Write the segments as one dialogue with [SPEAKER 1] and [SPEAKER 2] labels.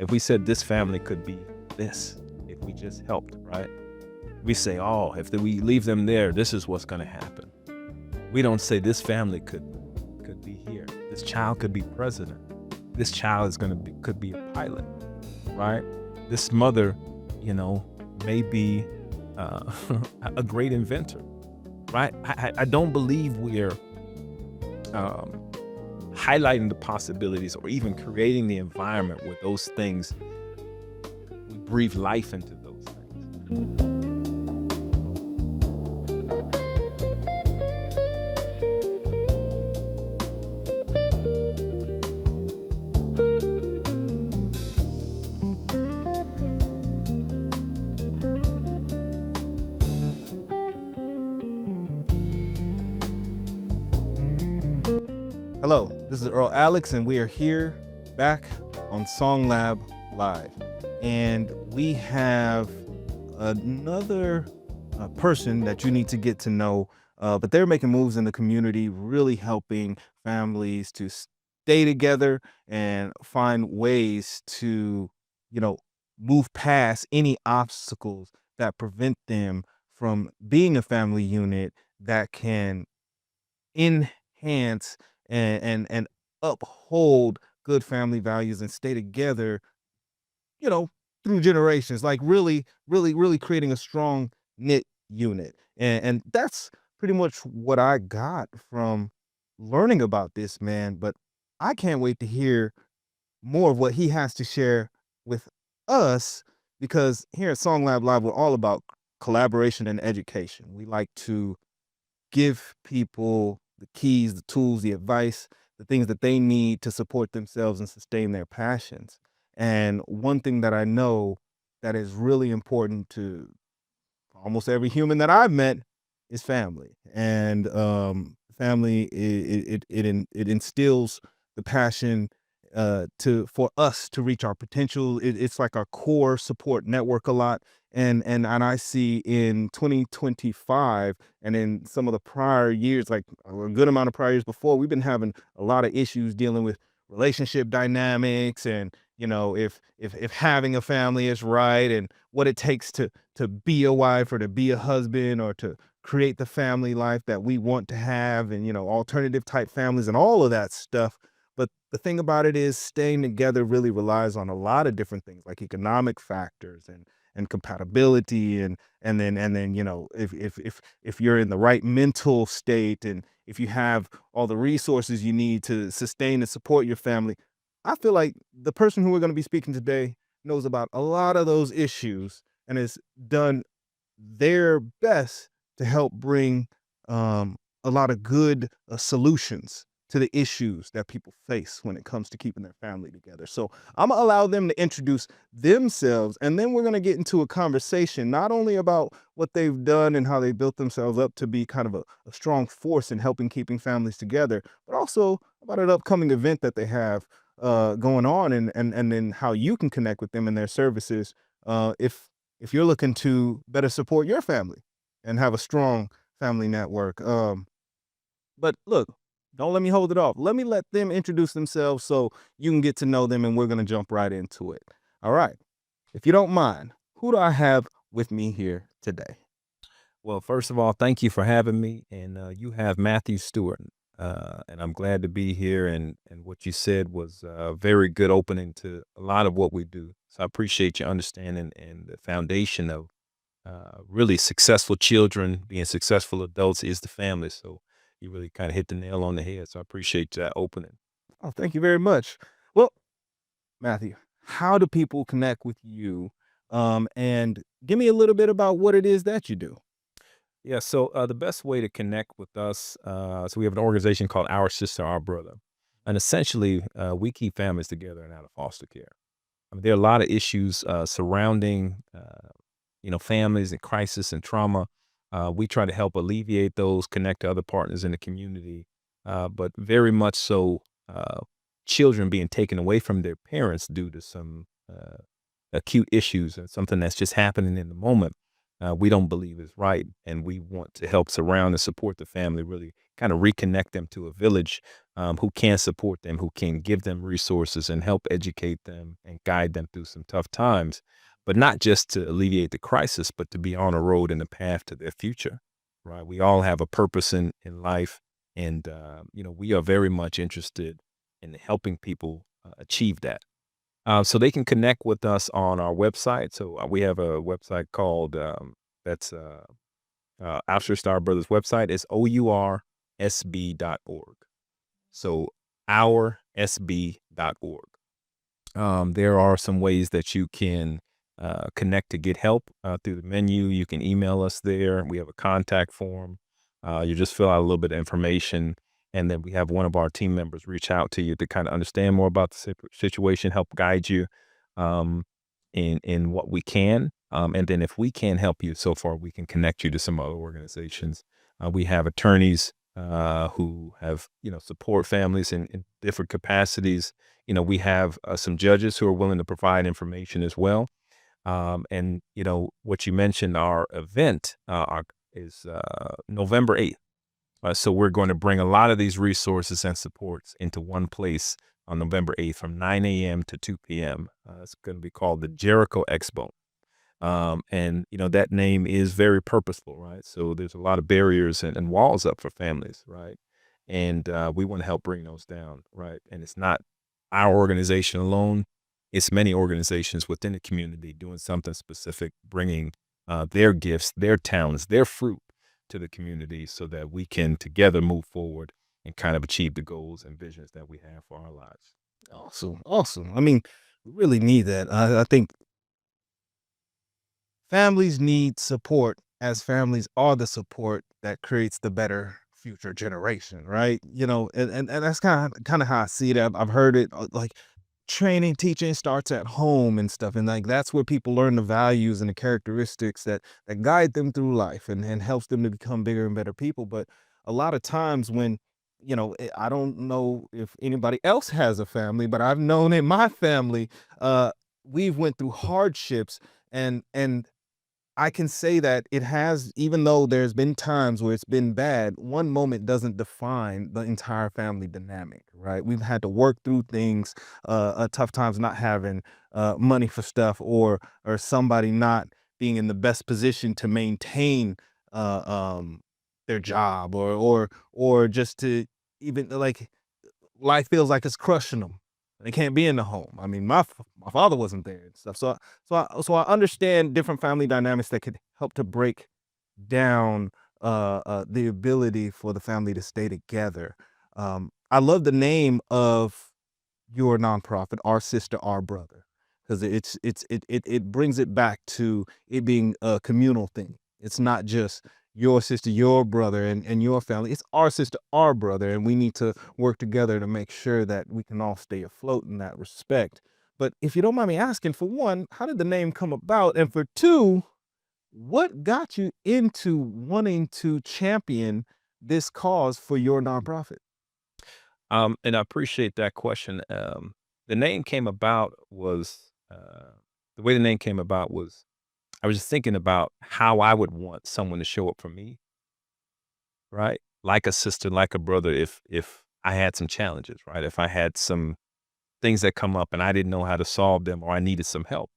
[SPEAKER 1] if we said this family could be this, if we just helped, right? We say, oh, if we leave them there, this is what's going to happen. We don't say this family could be here. This child could be president. This child is could be a pilot, right? This mother, may be a great inventor, right? I don't believe we're highlighting the possibilities or even creating the environment where those things, we breathe life into those things.
[SPEAKER 2] Hello, this is Earl Alex, and we are here back on SongLab Live. And we have another person that you need to get to know, but they're making moves in the community, really helping families to stay together and find ways to, move past any obstacles that prevent them from being a family unit that can enhance and uphold good family values and stay together, through generations, like really creating a strong knit unit. And that's pretty much what I got from learning about this man. But I can't wait to hear more of what he has to share with us, because here at SongLab Live, we're all about collaboration and education. We like to give people the keys, the tools, the advice, the things that they need to support themselves and sustain their passions. And one thing that I know that is really important to almost every human that I've met is family. And family, it instills the passion for us to reach our potential. It's like our core support network a lot. And I see in 2025 and in some of the prior years, like a good amount of prior years before, we've been having a lot of issues dealing with relationship dynamics and, if having a family is right and what it takes to be a wife or to be a husband or to create the family life that we want to have, and, alternative type families and all of that stuff. But the thing about it is staying together really relies on a lot of different things like economic factors and compatibility and then if you're in the right mental state and if you have all the resources you need to sustain and support your family. I feel like the person who we're going to be speaking today knows about a lot of those issues and has done their best to help bring a lot of good solutions to the issues that people face when it comes to keeping their family together. So I'm gonna allow them to introduce themselves, and then we're gonna get into a conversation, not only about what they've done and how they built themselves up to be kind of a strong force in helping keeping families together, but also about an upcoming event that they have going on, and then how you can connect with them and their services if you're looking to better support your family and have a strong family network. But look, don't let me hold it off. Let me let them introduce themselves so you can get to know them, and we're going to jump right into it. All right. If you don't mind, who do I have with me here today?
[SPEAKER 1] Well, first of all, thank you for having me. And you have Matthew Stewart. And I'm glad to be here. And what you said was a very good opening to a lot of what we do. So I appreciate your understanding and the foundation of really successful children being successful adults is the family. So you really kind of hit the nail on the head. So I appreciate that opening.
[SPEAKER 2] Oh, thank you very much. Well, Matthew, how do people connect with you? And give me a little bit about what it is that you do.
[SPEAKER 1] Yeah, so the best way to connect with us, so we have an organization called Our Sister, Our Brother. And essentially, we keep families together and out of foster care. I mean, there are a lot of issues surrounding, families and crisis and trauma. We try to help alleviate those, connect to other partners in the community, but very much so, children being taken away from their parents due to some acute issues and something that's just happening in the moment. we don't believe is right, and we want to help surround and support the family, really kind of reconnect them to a village who can support them, who can give them resources and help educate them and guide them through some tough times, but not just to alleviate the crisis, but to be on a road and a path to their future, right? We all have a purpose in life, and we are very much interested in helping people achieve that. So they can connect with us on our website. So we have a website called that's Ouster Star Brothers website is oursb.org. So oursb.org. There are some ways that you can connect to get help through the menu. You can email us there. We have a contact form. You just fill out a little bit of information, and then we have one of our team members reach out to you to kind of understand more about the situation, help guide you in what we can. And then if we can't help you so far, we can connect you to some other organizations. We have attorneys who have, support families in different capacities. We have some judges who are willing to provide information as well. And what you mentioned, our event is November 8th. So we're going to bring a lot of these resources and supports into one place on November 8th from 9 a.m. to 2 p.m. It's going to be called the Jericho Expo. And that name is very purposeful, right? So there's a lot of barriers and walls up for families, right? And we want to help bring those down, right? And it's not our organization alone. It's many organizations within the community doing something specific, bringing their gifts, their talents, their fruit to the community so that we can together move forward and kind of achieve the goals and visions that we have for our lives.
[SPEAKER 2] Awesome. Awesome. I mean, we really need that. I think families need support, as families are the support that creates the better future generation, right? And that's kind of how I see it. I've heard it like training, teaching starts at home and stuff, and like that's where people learn the values and the characteristics that guide them through life and helps them to become bigger and better people. But a lot of times when I don't know if anybody else has a family, but I've known in my family, we've went through hardships, and I can say that it has, even though there's been times where it's been bad, one moment doesn't define the entire family dynamic, right? We've had to work through things, tough times not having money for stuff, or somebody not being in the best position to maintain uh, um, their job, or just to even like life feels like it's crushing them. They can't be in the home. I mean, my father wasn't there and stuff. So I understand different family dynamics that could help to break down the ability for the family to stay together. I love the name of your nonprofit, Our Sister, Our Brother, because it brings it back to it being a communal thing. It's not just your sister, your brother, and your family. It's our sister, our brother, and we need to work together to make sure that we can all stay afloat in that respect. But if you don't mind me asking, for one, how did the name come about? And for two, what got you into wanting to champion this cause for your nonprofit?
[SPEAKER 1] And I appreciate that question. The name came about was the way the name came about was I was just thinking about how I would want someone to show up for me, right? Like a sister, like a brother, if I had some challenges, right? If I had some things that come up and I didn't know how to solve them or I needed some help,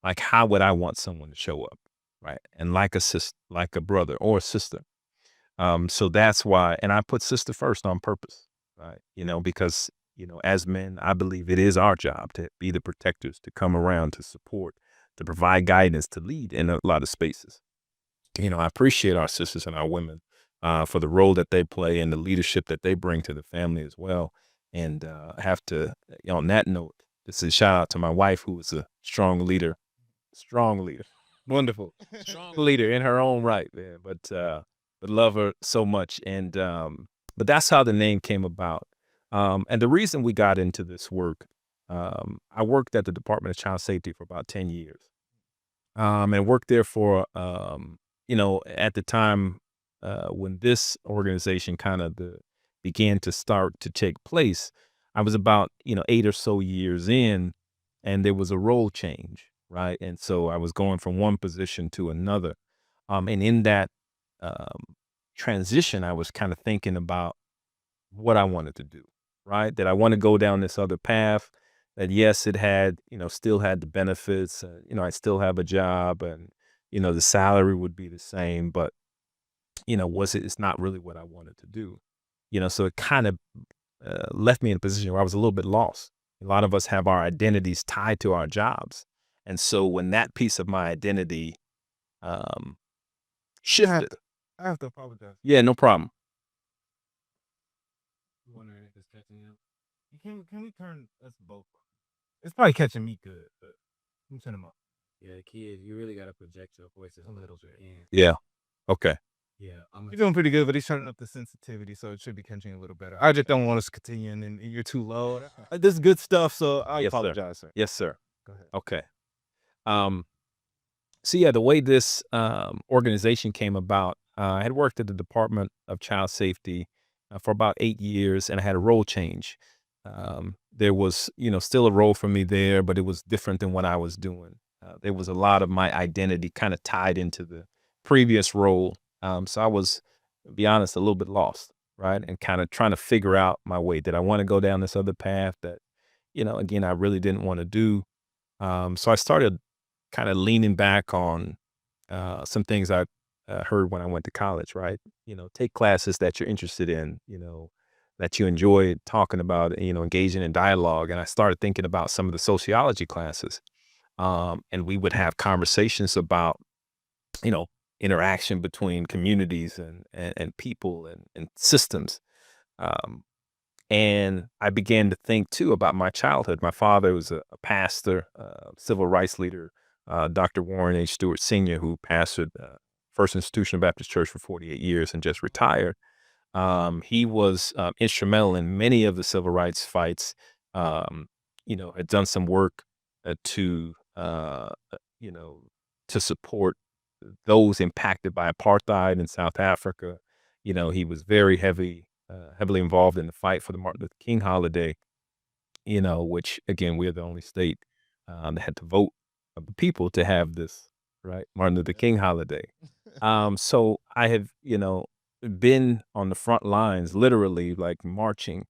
[SPEAKER 1] like how would I want someone to show up, right? And like a sister, like a brother or a sister. So that's why, and I put sister first on purpose, right? Because as men, I believe it is our job to be the protectors, to come around, to support, to provide guidance, to lead in a lot of spaces. I appreciate our sisters and our women for the role that they play and the leadership that they bring to the family as well. And I have to, on that note, this is a shout out to my wife, who is a strong leader,
[SPEAKER 2] Wonderful.
[SPEAKER 1] strong leader in her own right, man. But love her so much. And but that's how the name came about. And the reason we got into this work, I worked at the Department of Child Safety for about 10 years. And worked there for, at the time when this organization kind of began to start to take place, I was about, 8 or so years in, and there was a role change, right? And so I was going from one position to another. And in that transition, I was kind of thinking about what I wanted to do, right? That I want to go down this other path. That yes, it had, still had the benefits. I still have a job, and the salary would be the same, but was it? It's not really what I wanted to do. So it kind of left me in a position where I was a little bit lost. A lot of us have our identities tied to our jobs, and so when that piece of my identity um, shifted,
[SPEAKER 2] I have to apologize.
[SPEAKER 1] yeah, no problem.
[SPEAKER 2] Wondering if it's catching you. Can we turn us both? It's probably catching me good, but let me turn them up.
[SPEAKER 3] Yeah, kid, you really gotta project your voices a little bit.
[SPEAKER 1] Yeah. Okay.
[SPEAKER 3] Yeah,
[SPEAKER 2] You're doing pretty good, but he's turning up the sensitivity, so it should be catching a little better. I just don't want us to continue, and you're too low. This is good stuff, so I
[SPEAKER 1] Yes, sir.
[SPEAKER 2] apologize, sir.
[SPEAKER 1] Yes, sir.
[SPEAKER 2] Go ahead.
[SPEAKER 1] Okay. So yeah, the way this organization came about, I had worked at the Department of Child Safety for about 8 years, and I had a role change. There was, still a role for me there, but it was different than what I was doing. There was a lot of my identity kind of tied into the previous role. So I was, to be honest, a little bit lost, right? And kind of trying to figure out my way. Did I want to go down this other path that, again, I really didn't want to do? So I started kind of leaning back on some things I heard when I went to college, right? Take classes that you're interested in, that you enjoy talking about, engaging in dialogue. And I started thinking about some of the sociology classes. And we would have conversations about, interaction between communities and people and systems. And I began to think too about my childhood. My father was a pastor, civil rights leader, Dr. Warren H. Stewart Sr., who pastored First Institutional Baptist Church for 48 years and just retired. He was instrumental in many of the civil rights fights. Had done some work to, to support those impacted by apartheid in South Africa. He was very heavily involved in the fight for the Martin Luther King holiday, which again, we're the only state that had to vote of the people to have this, right, Martin Luther King holiday. So I have, been on the front lines, literally like marching,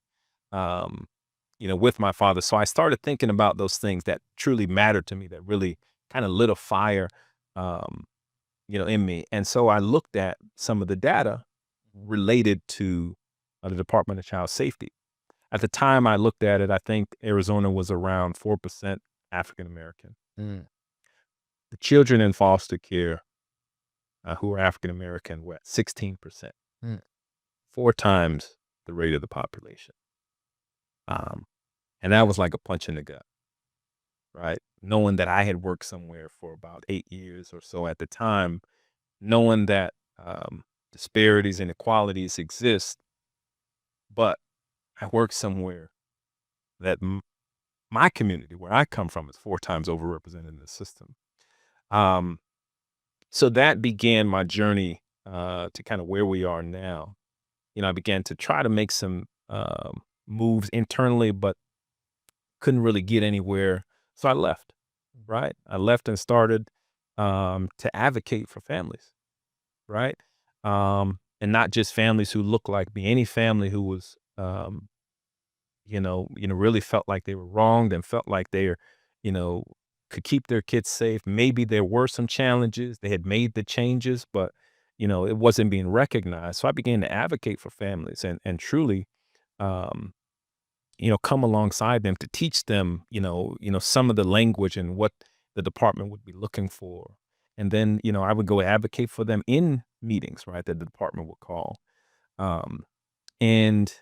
[SPEAKER 1] with my father. So I started thinking about those things that truly mattered to me, that really kind of lit a fire, in me. And so I looked at some of the data related to the Department of Child Safety. At the time I looked at it, I think Arizona was around 4% African American.
[SPEAKER 2] Mm.
[SPEAKER 1] The children in foster care who were African American were at 16%,
[SPEAKER 2] Mm.
[SPEAKER 1] 4 times the rate of the population. And that was like a punch in the gut, right? Knowing that I had worked somewhere for about 8 years or so at the time, knowing that disparities and inequalities exist, but I work somewhere that my community, where I come from, is 4 times overrepresented in the system. So that began my journey to kind of where we are now. I began to try to make some moves internally, but couldn't really get anywhere. So I left, right? I left and started to advocate for families, right? And not just families who look like me, any family who was, really felt like they were wronged and felt like they're, could keep their kids safe. Maybe there were some challenges. They had made the changes, but, it wasn't being recognized. So I began to advocate for families and truly, come alongside them to teach them, some of the language and what the department would be looking for. And then, I would go advocate for them in meetings, right, that the department would call. And,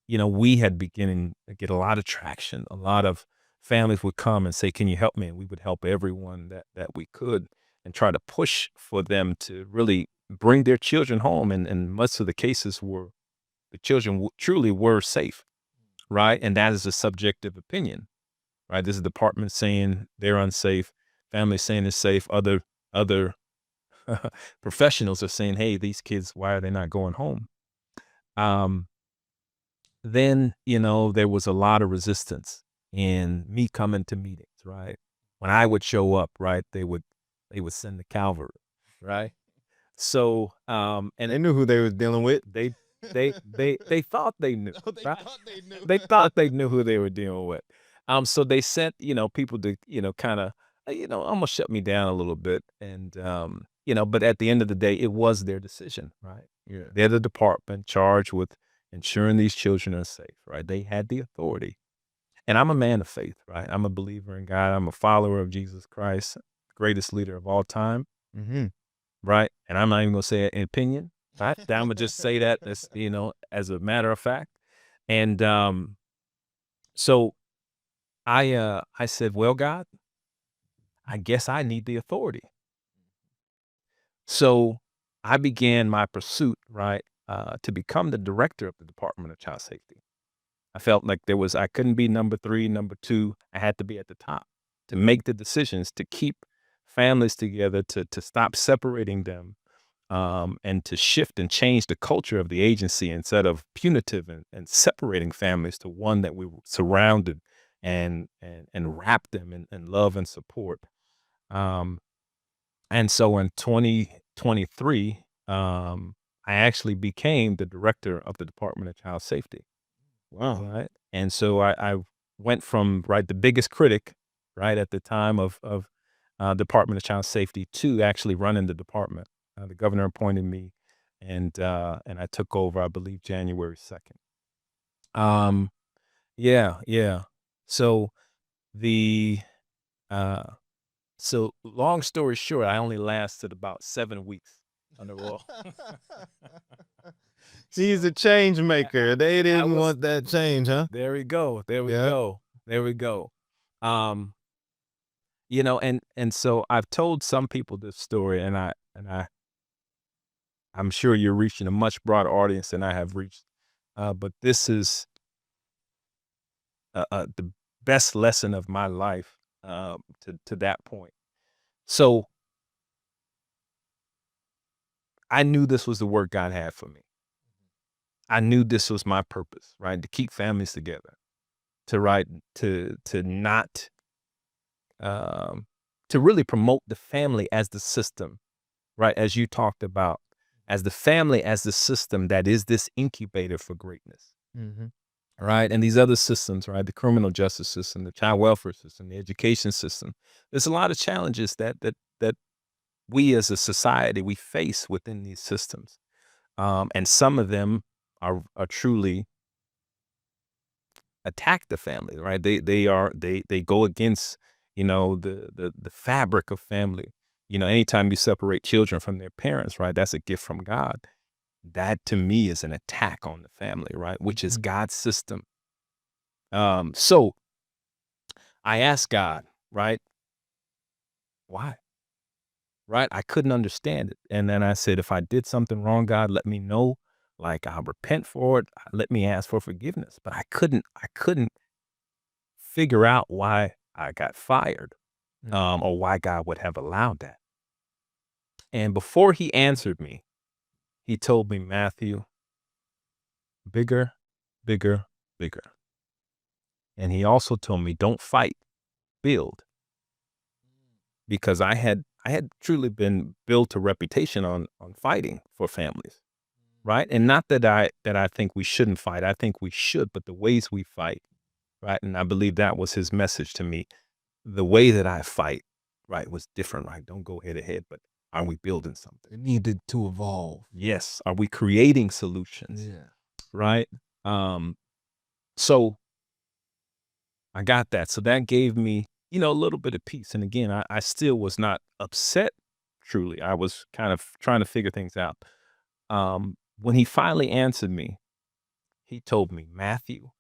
[SPEAKER 1] we had beginning to get a lot of traction. A lot of families would come and say, can you help me? And we would help everyone that we could and try to push for them to really bring their children home. And most of the cases were the children truly were safe, right? And that is a subjective opinion, right? This is the department saying they're unsafe, families saying it's safe, other professionals are saying, hey, these kids, why are they not going home? Then, there was a lot of resistance in me coming to meetings, right? When I would show up, right, they would send the cavalry, right? So
[SPEAKER 2] And they knew who they was dealing with.
[SPEAKER 1] they thought they knew.
[SPEAKER 2] They
[SPEAKER 1] Right?
[SPEAKER 2] thought they knew.
[SPEAKER 1] They thought they knew who they were dealing with. So they sent, people to, kind of, almost shut me down a little bit. And, but at the end of the day, it was their decision, right?
[SPEAKER 2] Yeah.
[SPEAKER 1] They're the department charged with ensuring these children are safe, right? They had the authority. And I'm a man of faith, right? I'm a believer in God. I'm a follower of Jesus Christ, the greatest leader of all time,
[SPEAKER 2] Mm-hmm.
[SPEAKER 1] right? And I'm not even going to say an opinion, right? I'm going to just say that as, as a matter of fact. And so I said, well, God, I guess I need the authority. So I began my pursuit, right, to become the director of the Department of Child Safety. I felt like I couldn't be number 3, number 2. I had to be at the top to make the decisions, to keep families together, to stop separating them, and to shift and change the culture of the agency instead of punitive and separating families to one that we were surrounded and wrap them in love and support. And so in 2023, I actually became the director of the Department of Child Safety.
[SPEAKER 2] Wow.
[SPEAKER 1] Right. And so I went from, right, the biggest critic, right, at the time of Department of Child Safety to actually running the department. The governor appointed me, and I took over, I believe, January 2nd. Yeah. So the so long story short, I only lasted about 7 weeks on the role.
[SPEAKER 2] He's a change maker. They didn't
[SPEAKER 1] was-
[SPEAKER 2] want that change, huh?
[SPEAKER 1] There we go. There we
[SPEAKER 2] Yeah.
[SPEAKER 1] go. There we go. And so I've told some people this story, and I'm sure you're reaching a much broader audience than I have reached. But this is the best lesson of my life to that point. So I knew this was the work God had for me. I knew this was my purpose, right? To keep families together, to not to really promote the family as the system, right? As you talked about, as the family, as the system that is this incubator for greatness,
[SPEAKER 2] Mm-hmm.
[SPEAKER 1] right? And these other systems, right? The criminal justice system, the child welfare system, the education system. There's a lot of challenges that we as a society, we face within these systems. And some of them are truly attack the family, right? They go against, the fabric of family. Anytime you separate children from their parents, right? That's a gift from God. That to me is an attack on the family, right? Which is God's system. So I asked God, right? Why? Right? I couldn't understand it. And then I said, if I did something wrong, God, let me know. Like, I'll repent for it. Let me ask for forgiveness. But I couldn't figure out why I got fired, or why God would have allowed that. And before he answered me, he told me, Matthew, bigger, bigger, bigger. And he also told me, don't fight, build. Because I had truly been built a reputation on fighting for families, right? And not that I think we shouldn't fight. I think we should, but the ways we fight, right? And I believe that was his message to me. The way that I fight, right, was different, right? Don't go head to head, but are we building something?
[SPEAKER 2] It needed to evolve.
[SPEAKER 1] Yes. Are we creating solutions?
[SPEAKER 2] Yeah.
[SPEAKER 1] Right? So I got that. So that gave me, a little bit of peace. And again, I still was not upset, truly. I was kind of trying to figure things out. When he finally answered me, he told me, Matthew,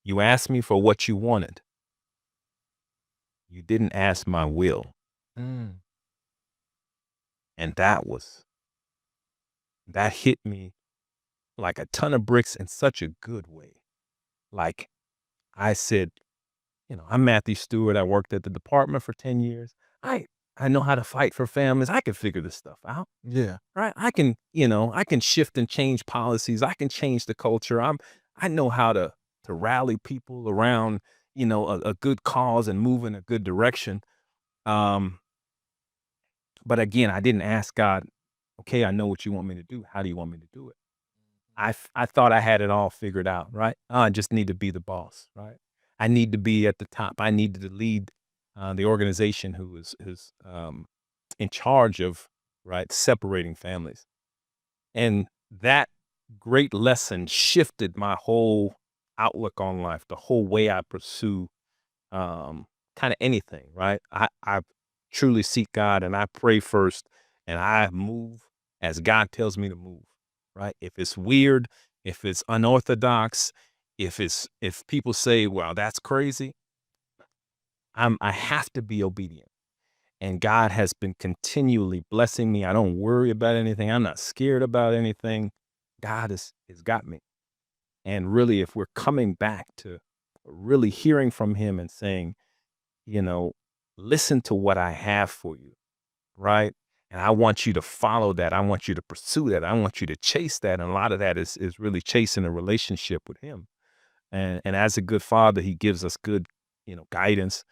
[SPEAKER 1] you asked me for what you wanted. You didn't ask my will.
[SPEAKER 2] Mm.
[SPEAKER 1] And that hit me like a ton of bricks in such a good way. Like I said, I'm Matthew Stewart. I worked at the department for 10 years. I know how to fight for families. I can figure this stuff out.
[SPEAKER 2] Yeah.
[SPEAKER 1] Right. I can shift and change policies. I can change the culture. I know how to rally people around, a good cause and move in a good direction. But again, I didn't ask God Okay, I know what you want me to do. How do you want me to do it? I thought I had it all figured out, right? I just need to be the boss, right? I need to be at the top. I need to lead the organization who is in charge of, right, separating families. And that great lesson shifted my whole outlook on life, the whole way I pursue kind of anything, right? I truly seek God and I pray first and I move as God tells me to move, right? If it's weird, if it's unorthodox, if people say, well, that's crazy, I have to be obedient. And God has been continually blessing me. I don't worry about anything. I'm not scared about anything. God has got me. And really, if we're coming back to really hearing from him and saying, you know, listen to what I have for you, right? And I want you to follow that. I want you to pursue that. I want you to chase that. And a lot of that is really chasing a relationship with him. And as a good father, he gives us good, guidance.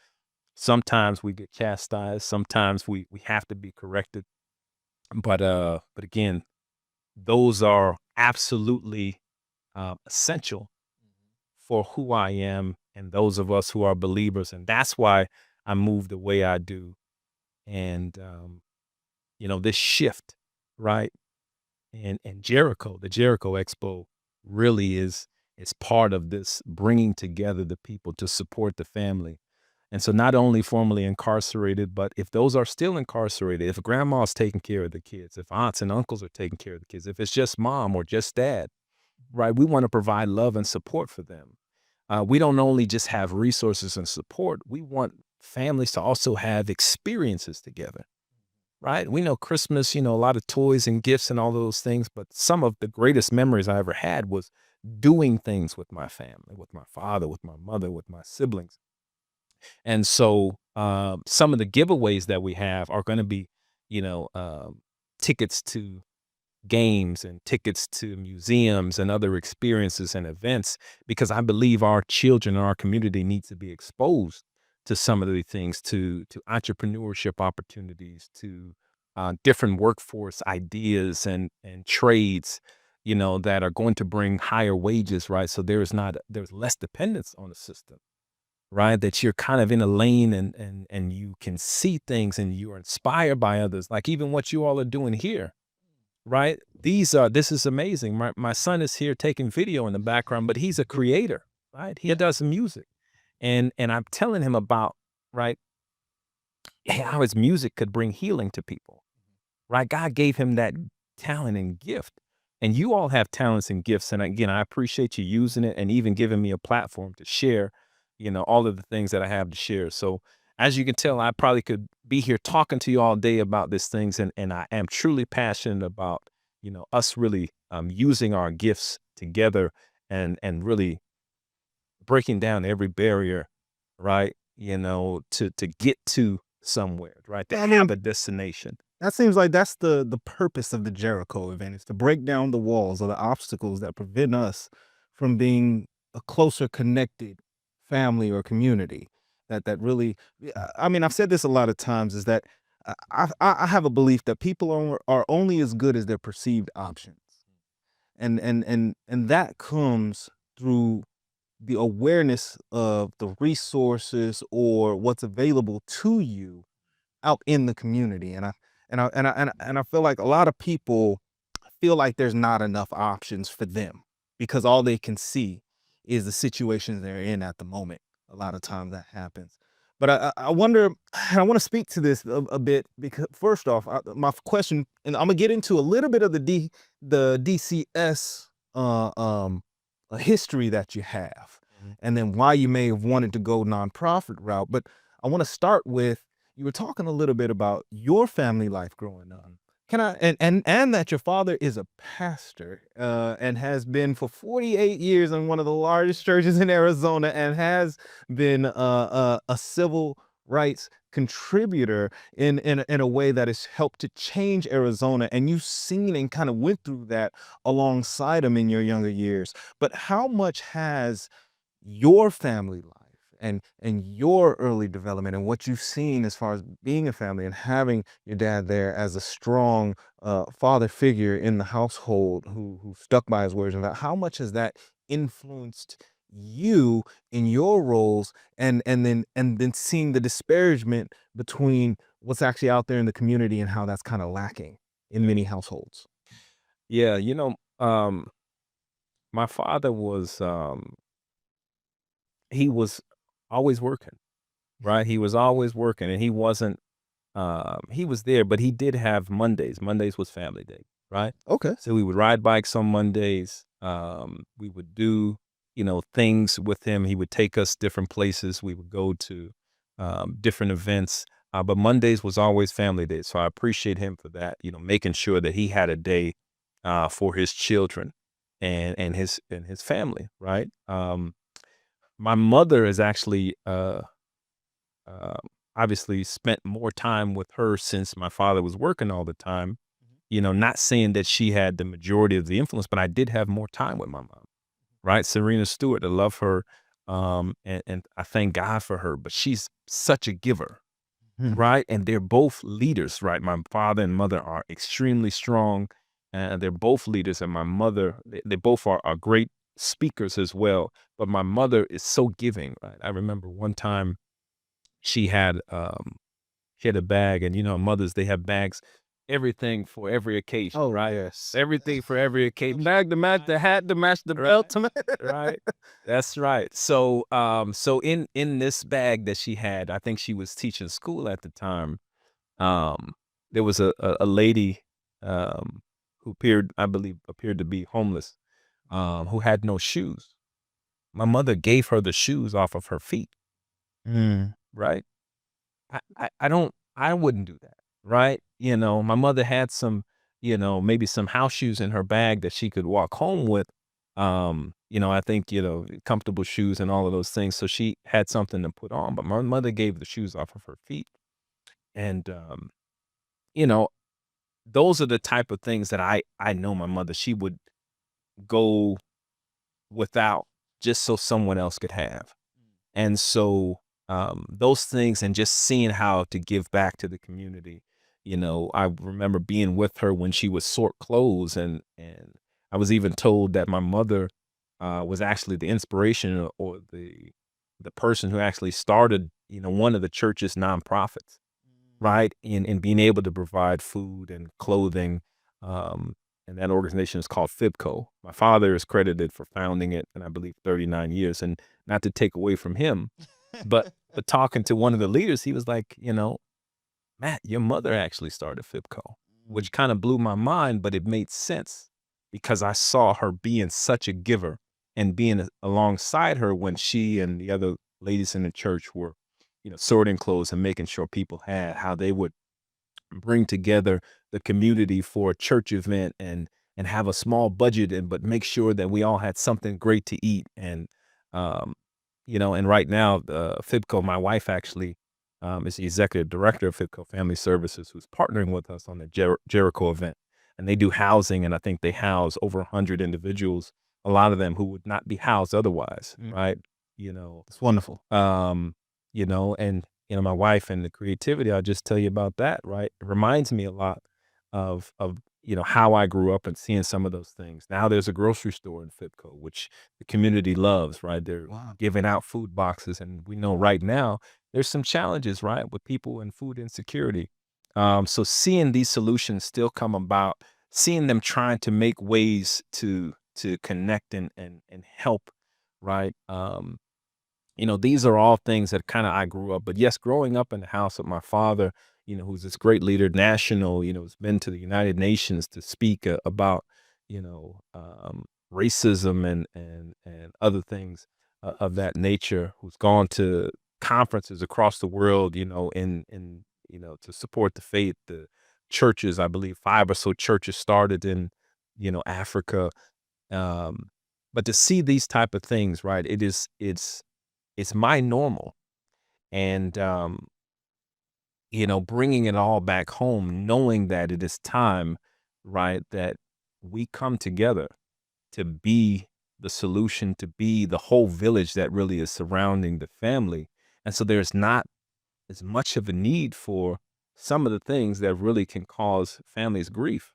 [SPEAKER 1] Sometimes we get chastised. Sometimes we have to be corrected. But again, those are absolutely essential for who I am and those of us who are believers. And that's why I move the way I do. And, this shift, right? And Jericho, the Jericho Expo really is part of this bringing together the people to support the family. And so not only formerly incarcerated, but if those are still incarcerated, if grandma's taking care of the kids, if aunts and uncles are taking care of the kids, if it's just mom or just dad, right? We want to provide love and support for them. We don't only just have resources and support, we want families to also have experiences together, right? We know Christmas, a lot of toys and gifts and all those things, but some of the greatest memories I ever had was doing things with my family, with my father, with my mother, with my siblings. And so some of the giveaways that we have are going to be, tickets to games and tickets to museums and other experiences and events, because I believe our children and our community needs to be exposed to some of the things, to entrepreneurship opportunities, to different workforce ideas and trades, that are going to bring higher wages, right? So there's less dependence on the system, right? That you're kind of in a lane and you can see things and you are inspired by others, like even what you all are doing here, right? This is amazing. My son is here taking video in the background, but he's a creator, right? He does music. And I'm telling him about, right, how his music could bring healing to people, right? God gave him that talent and gift. And you all have talents and gifts. And again, I appreciate you using it and even giving me a platform to share, all of the things that I have to share. So as you can tell, I probably could be here talking to you all day about these things. And I am truly passionate about, us really using our gifts together and really breaking down every barrier, right? To get to somewhere, right? To
[SPEAKER 2] I mean,
[SPEAKER 1] have a destination.
[SPEAKER 2] that seems like that's the purpose of the Jericho event, is to break down the walls or the obstacles that prevent us from being a closer connected family or community. That really, I mean, I've said this a lot of times, is that I have a belief that people are only as good as their perceived options, and that comes through the awareness of the resources or what's available to you out in the community. And I feel like a lot of people feel like there's not enough options for them because all they can see is the situations they're in at the moment. A lot of times that happens. But I wonder, I want to speak to this a bit, because first off, my question, and I'm gonna get into a little bit of the DCS history that you have, and then why you may have wanted to go nonprofit route. But I want to start with, you were talking a little bit about your family life growing up. Can I, and that your father is a pastor and has been for 48 years in one of the largest churches in Arizona, and has been a civil rights contributor in a way that has helped to change Arizona. And you've seen and kind of went through that alongside him in your younger years. But how much has your family life and your early development and what you've seen as far as being a family and having your dad there as a strong father figure in the household who stuck by his words, and how much has that influenced you in your roles, and then seeing the disparagement between what's actually out there in the community and how that's kind of lacking in many households.
[SPEAKER 1] Yeah, my father he was always working, right? He was always working, and he wasn't he was there, but he did have Mondays. Mondays was family day, right?
[SPEAKER 2] Okay.
[SPEAKER 1] So we would ride bikes on Mondays. We would do, things with him. He would take us different places. We would go to different events. But Mondays was always family day. So I appreciate him for that, making sure that he had a day for his children and his family, right? My mother is actually uh, obviously spent more time with her since my father was working all the time. Not saying that she had the majority of the influence, but I did have more time with my mom, right? Serena Stewart, I love her. And I thank God for her, but she's such a giver,
[SPEAKER 2] Mhm.
[SPEAKER 1] right? And they're both leaders, right? My father and mother are extremely strong, and they're both leaders. And my mother, they both are great speakers as well. But my mother is so giving, right? I remember one time she had she had a bag, and mothers, they have bags, everything for every occasion,
[SPEAKER 2] Oh,
[SPEAKER 1] right?
[SPEAKER 2] yes.
[SPEAKER 1] Everything for every occasion. Bag to match the hat to match the belt to match, right? That's right. So in this bag that she had, I think she was teaching school at the time. Um, there was a lady who I believe appeared to be homeless, who had no shoes. My mother gave her the shoes off of her feet,
[SPEAKER 2] Mm.
[SPEAKER 1] right? I wouldn't do that, right? My mother had some, maybe some house shoes in her bag that she could walk home with. I think, comfortable shoes and all of those things. So she had something to put on, but my mother gave the shoes off of her feet. And, you know, those are the type of things that I know my mother, she would go without just so someone else could have. And so, those things and just seeing how to give back to the community, I remember being with her when she would sort clothes, and I was even told that my mother was actually the inspiration or the person who actually started, one of the church's nonprofits, right? In being able to provide food and clothing. Um, and that organization is called FIBCO. My father is credited for founding it, and I believe 39 years. And not to take away from him, but talking to one of the leaders, he was like, Matt, your mother actually started FIBCO, which kind of blew my mind, but it made sense because I saw her being such a giver and being alongside her when she and the other ladies in the church were, sorting clothes and making sure people had, how they would bring together the community for a church event and have a small budget, but make sure that we all had something great to eat. And um and right now, FIBCO, my wife actually is the executive director of FIBCO Family Services, who's partnering with us on the Jericho event. And they do housing, and I think they house over 100 individuals, a lot of them who would not be housed otherwise,
[SPEAKER 2] Mm.
[SPEAKER 1] right? You know,
[SPEAKER 2] It's wonderful.
[SPEAKER 1] and my wife and the creativity, I'll just tell you about that, right? It reminds me a lot of how I grew up and seeing some of those things. Now there's a grocery store in FIBCO, which the community loves, right? They're
[SPEAKER 2] Wow.
[SPEAKER 1] giving out food boxes, and we know right now there's some challenges, right, with people and food insecurity. So seeing these solutions still come about, seeing them trying to make ways to connect and help, right? These are all things that kind of I grew up. But yes, growing up in the house of my father, who's this great leader, national, has been to the United Nations to speak about, racism and other things of that nature, who's gone to conferences across the world, to support the faith, the churches, I believe 5 or so churches started in, Africa. Um, but to see these type of things, right, it's my normal. And, bringing it all back home, knowing that it is time, right, that we come together to be the solution to be the whole village that really is surrounding the family. And so there's not as much of a need for some of the things that really can cause families grief,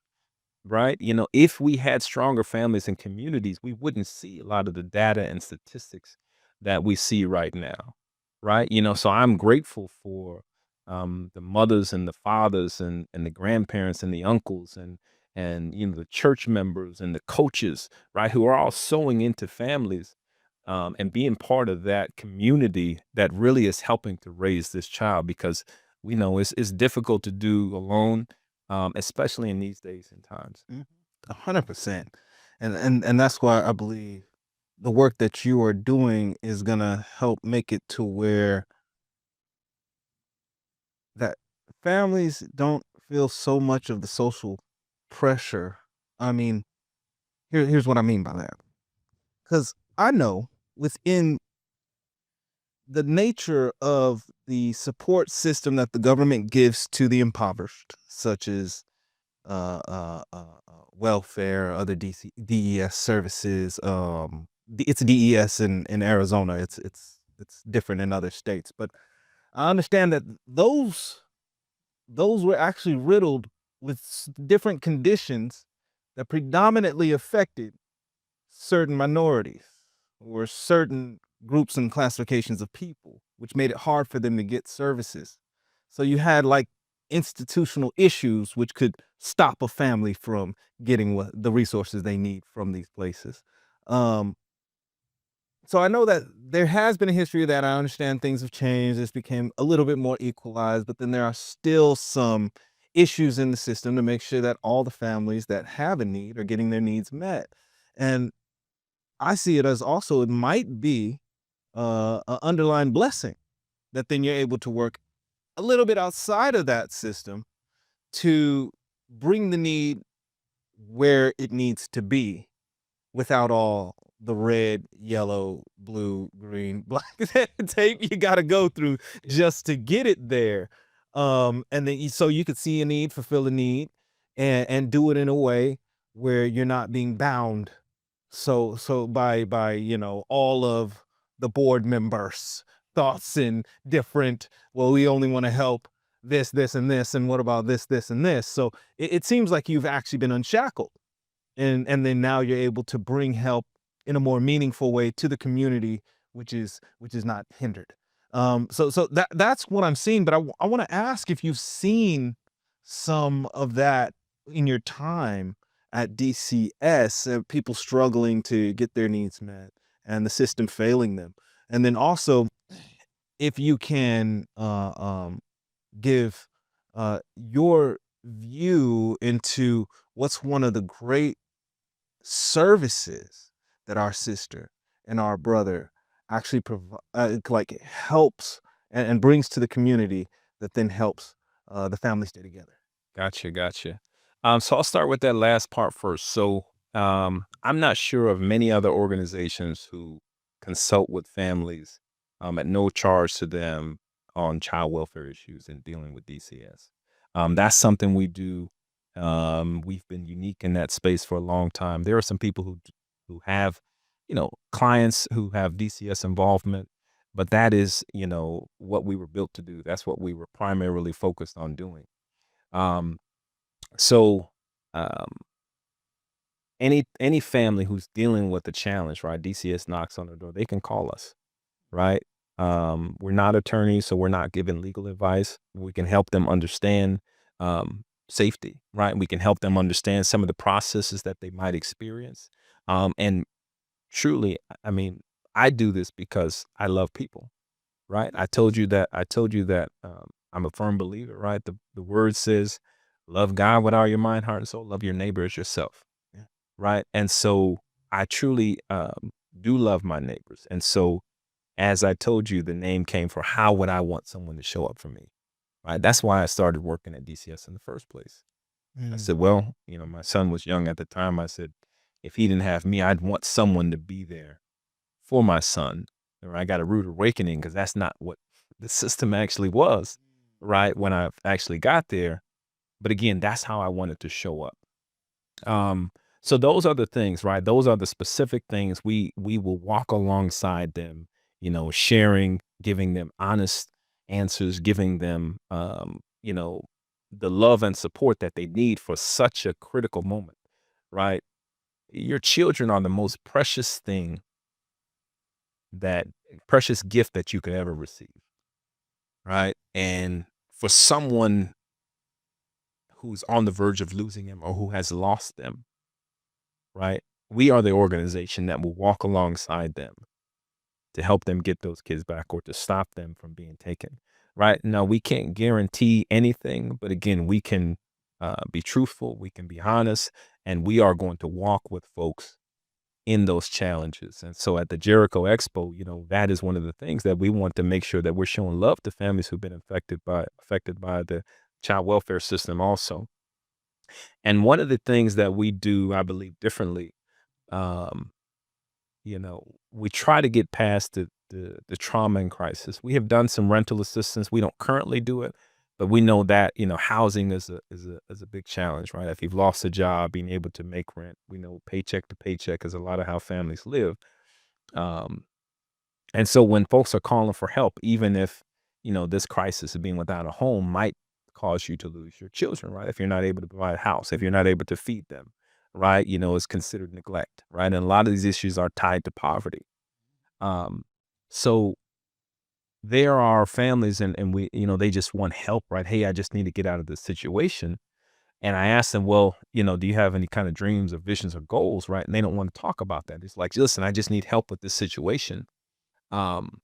[SPEAKER 1] right? If we had stronger families and communities, we wouldn't see a lot of the data and statistics that we see right now, right? So I'm grateful for the mothers and the fathers and the grandparents and the uncles and the church members and the coaches, right, who are all sewing into families and being part of that community that really is helping to raise this child because we know it's difficult to do alone, especially in these days and times.
[SPEAKER 2] 100%. And that's why I believe the work that you are doing is gonna help make it to where that families don't feel so much of the social pressure. I mean, here's what I mean by that. Because I know within the nature of the support system that the government gives to the impoverished, such as welfare, other DES services. It's DES in Arizona. It's different in other states, but I understand that those were actually riddled with different conditions that predominantly affected certain minorities or certain groups and classifications of people, which made it hard for them to get services. So you had like institutional issues which could stop a family from getting the resources they need from these places. Um, so I know that there has been a history of that. I understand things have changed. It's became a little bit more equalized, but then there are still some issues in the system to make sure that all the families that have a need are getting their needs met. And I see it as also it might be an underlying blessing that then you're able to work a little bit outside of that system to bring the need where it needs to be without all the red, yellow, blue, green, black tape you got to go through just to get it there. And then so you could see a need, fulfill a need, and do it in a way where you're not being bound so by all of the board members thoughts and different, well, we only want to help this and this, and what about this and this. So it seems like you've actually been unshackled, and then now you're able to bring help in a more meaningful way to the community, which is not hindered. So that's what I'm seeing, but I want to ask if you've seen some of that in your time at DCS, people struggling to get their needs met and the system failing them. And then also, if you can give your view into what's one of the great services that our sister and our brother actually provide, like helps and brings to the community that then helps the family stay together.
[SPEAKER 1] Gotcha. So I'll start with that last part first. So I'm not sure of many other organizations who consult with families at no charge to them on child welfare issues and dealing with DCS. That's something we do. We've been unique in that space for a long time. There are some people who have, clients who have DCS involvement, but that is, what we were built to do. That's what we were primarily focused on doing. Um, so um, any family who's dealing with a challenge, right? DCS knocks on the door. They can call us, right? We're not attorneys, so we're not giving legal advice. We can help them understand safety, right? We can help them understand some of the processes that they might experience. And truly, I mean, I do this because I love people, right? I told you that I'm a firm believer, right? The word says, love God with all your mind, heart, and soul. Love your neighbor as yourself,
[SPEAKER 2] Yeah.
[SPEAKER 1] right? And so I truly do love my neighbors. And so, as I told you, the name came for how would I want someone to show up for me, right? That's why I started working at DCS in the first place. I said, well, my son was young at the time. I said, if he didn't have me, I'd want someone to be there for my son. Or I got a rude awakening because that's not what the system actually was, right? When I actually got there. But again, that's how I wanted to show up. So those are the things, right? Those are the specific things we will walk alongside them, sharing, giving them honest answers, giving them the love and support that they need for such a critical moment, right? Your children are the most precious thing, that precious gift that you could ever receive, right? And for someone who's on the verge of losing them or who has lost them, right? We are the organization that will walk alongside them to help them get those kids back or to stop them from being taken, right? Now, we can't guarantee anything, but again, we can be truthful, we can be honest, and we are going to walk with folks in those challenges. And so at the Jericho Expo, that is one of the things that we want to make sure that we're showing love to families who've been affected by the child welfare system also. And one of the things that we do, I believe, differently, um, we try to get past the trauma and crisis. We have done some rental assistance. We don't currently do it, but we know that, housing is a big challenge, right? If you've lost a job, being able to make rent, we know paycheck to paycheck is a lot of how families live. Um, and so when folks are calling for help, even if, this crisis of being without a home might cause you to lose your children, right? If you're not able to provide a house, if you're not able to feed them, right? It's considered neglect, right? And a lot of these issues are tied to poverty. Um, so there are families and we, they just want help, right? Hey, I just need to get out of this situation. And I ask them, well, do you have any kind of dreams or visions or goals, right? And they don't want to talk about that. It's like, listen, I just need help with this situation. Um,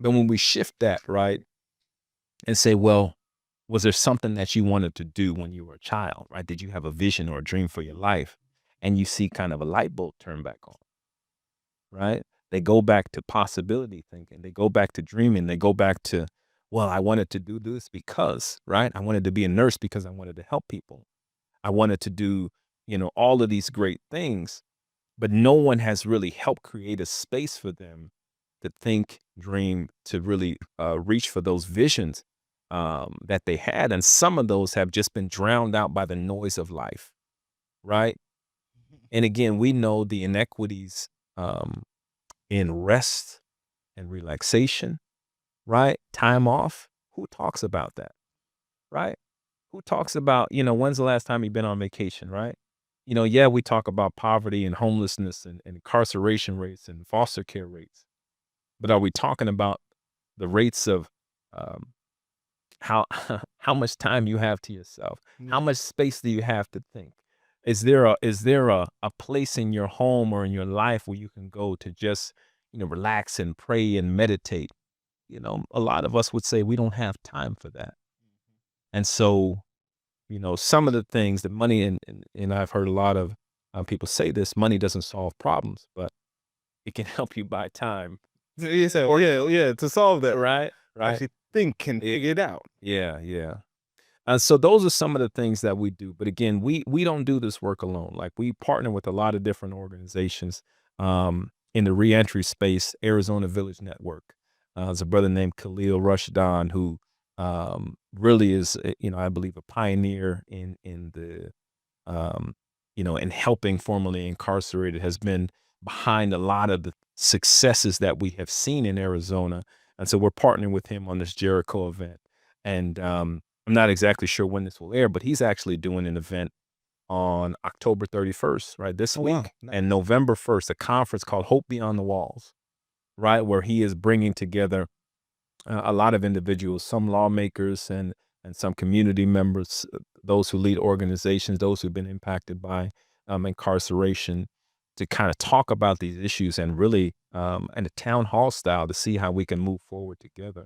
[SPEAKER 1] but when we shift that, right, and say, well, was there something that you wanted to do when you were a child, right? Did you have a vision or a dream for your life? And you see kind of a light bulb turn back on, right? They go back to possibility thinking. They go back to dreaming. They go back to, well, I wanted to do this because, right? I wanted to be a nurse because I wanted to help people. I wanted to do, all of these great things, but no one has really helped create a space for them to think, dream, to really reach for those visions that they had. And some of those have just been drowned out by the noise of life, right? And again, we know the inequities um, in rest and relaxation, right? Time off. Who talks about that, right? Who talks about, when's the last time you've been on vacation, right? Yeah, we talk about poverty and homelessness and incarceration rates and foster care rates. But are we talking about the rates of um, how how much time you have to yourself? How
[SPEAKER 2] Yeah.
[SPEAKER 1] much space do you have to think? Is there a place in your home or in your life where you can go to just, relax and pray and meditate? A lot of us would say we don't have time for that. And so, some of the things that money and I've heard a lot of people say this, money doesn't solve problems, but it can help you buy time.
[SPEAKER 2] Yeah, so, yeah, to solve that,
[SPEAKER 1] Right. Right.
[SPEAKER 2] actually think and
[SPEAKER 1] It-
[SPEAKER 2] figure it out.
[SPEAKER 1] yeah. Yeah. So those are some of the things that we do. But again, we don't do this work alone. Like we partner with a lot of different organizations in the reentry space. Arizona Village Network. There's a brother named Khalil Rushdan who really is, I believe, a pioneer in the in helping formerly incarcerated, has been behind a lot of the successes that we have seen in Arizona. And so we're partnering with him on this Jericho event. And I'm not exactly sure when this will air, but he's actually doing an event on October 31st, right, this
[SPEAKER 2] Oh,
[SPEAKER 1] week,
[SPEAKER 2] wow. Nice.
[SPEAKER 1] and November 1st, a conference called Hope Beyond the Walls, right, where he is bringing together a lot of individuals, some lawmakers and some community members, those who lead organizations, those who've been impacted by incarceration, to kind of talk about these issues and really in a town hall style to see how we can move forward together.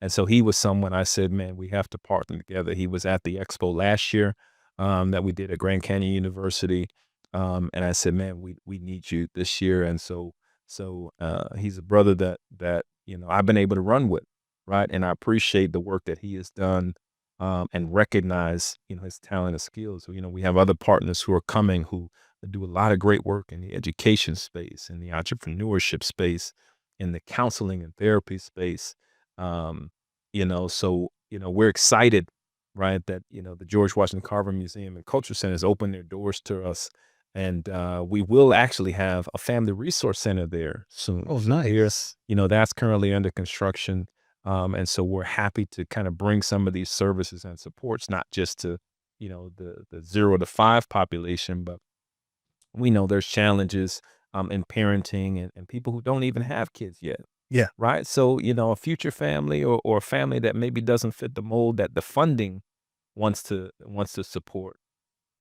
[SPEAKER 1] And so he was someone I said, man, we have to partner together. He was at the expo last year that we did at Grand Canyon University. And I said, man, we need you this year. And so he's a brother that I've been able to run with, right? And I appreciate the work that he has done and recognize, his talent and skills. So, we have other partners who are coming who do a lot of great work in the education space, in the entrepreneurship space, in the counseling and therapy space. We're excited, right, that, the George Washington Carver Museum and Culture Center has opened their doors to us And we will actually have a family resource center there soon.
[SPEAKER 2] Oh, nice.
[SPEAKER 1] That's currently under construction. And so we're happy to kind of bring some of these services and supports, not just to, the 0 to 5 population, but we know there's challenges in parenting and people who don't even have kids yet.
[SPEAKER 2] Yeah.
[SPEAKER 1] Right. So, a future family or a family that maybe doesn't fit the mold that the funding wants to support.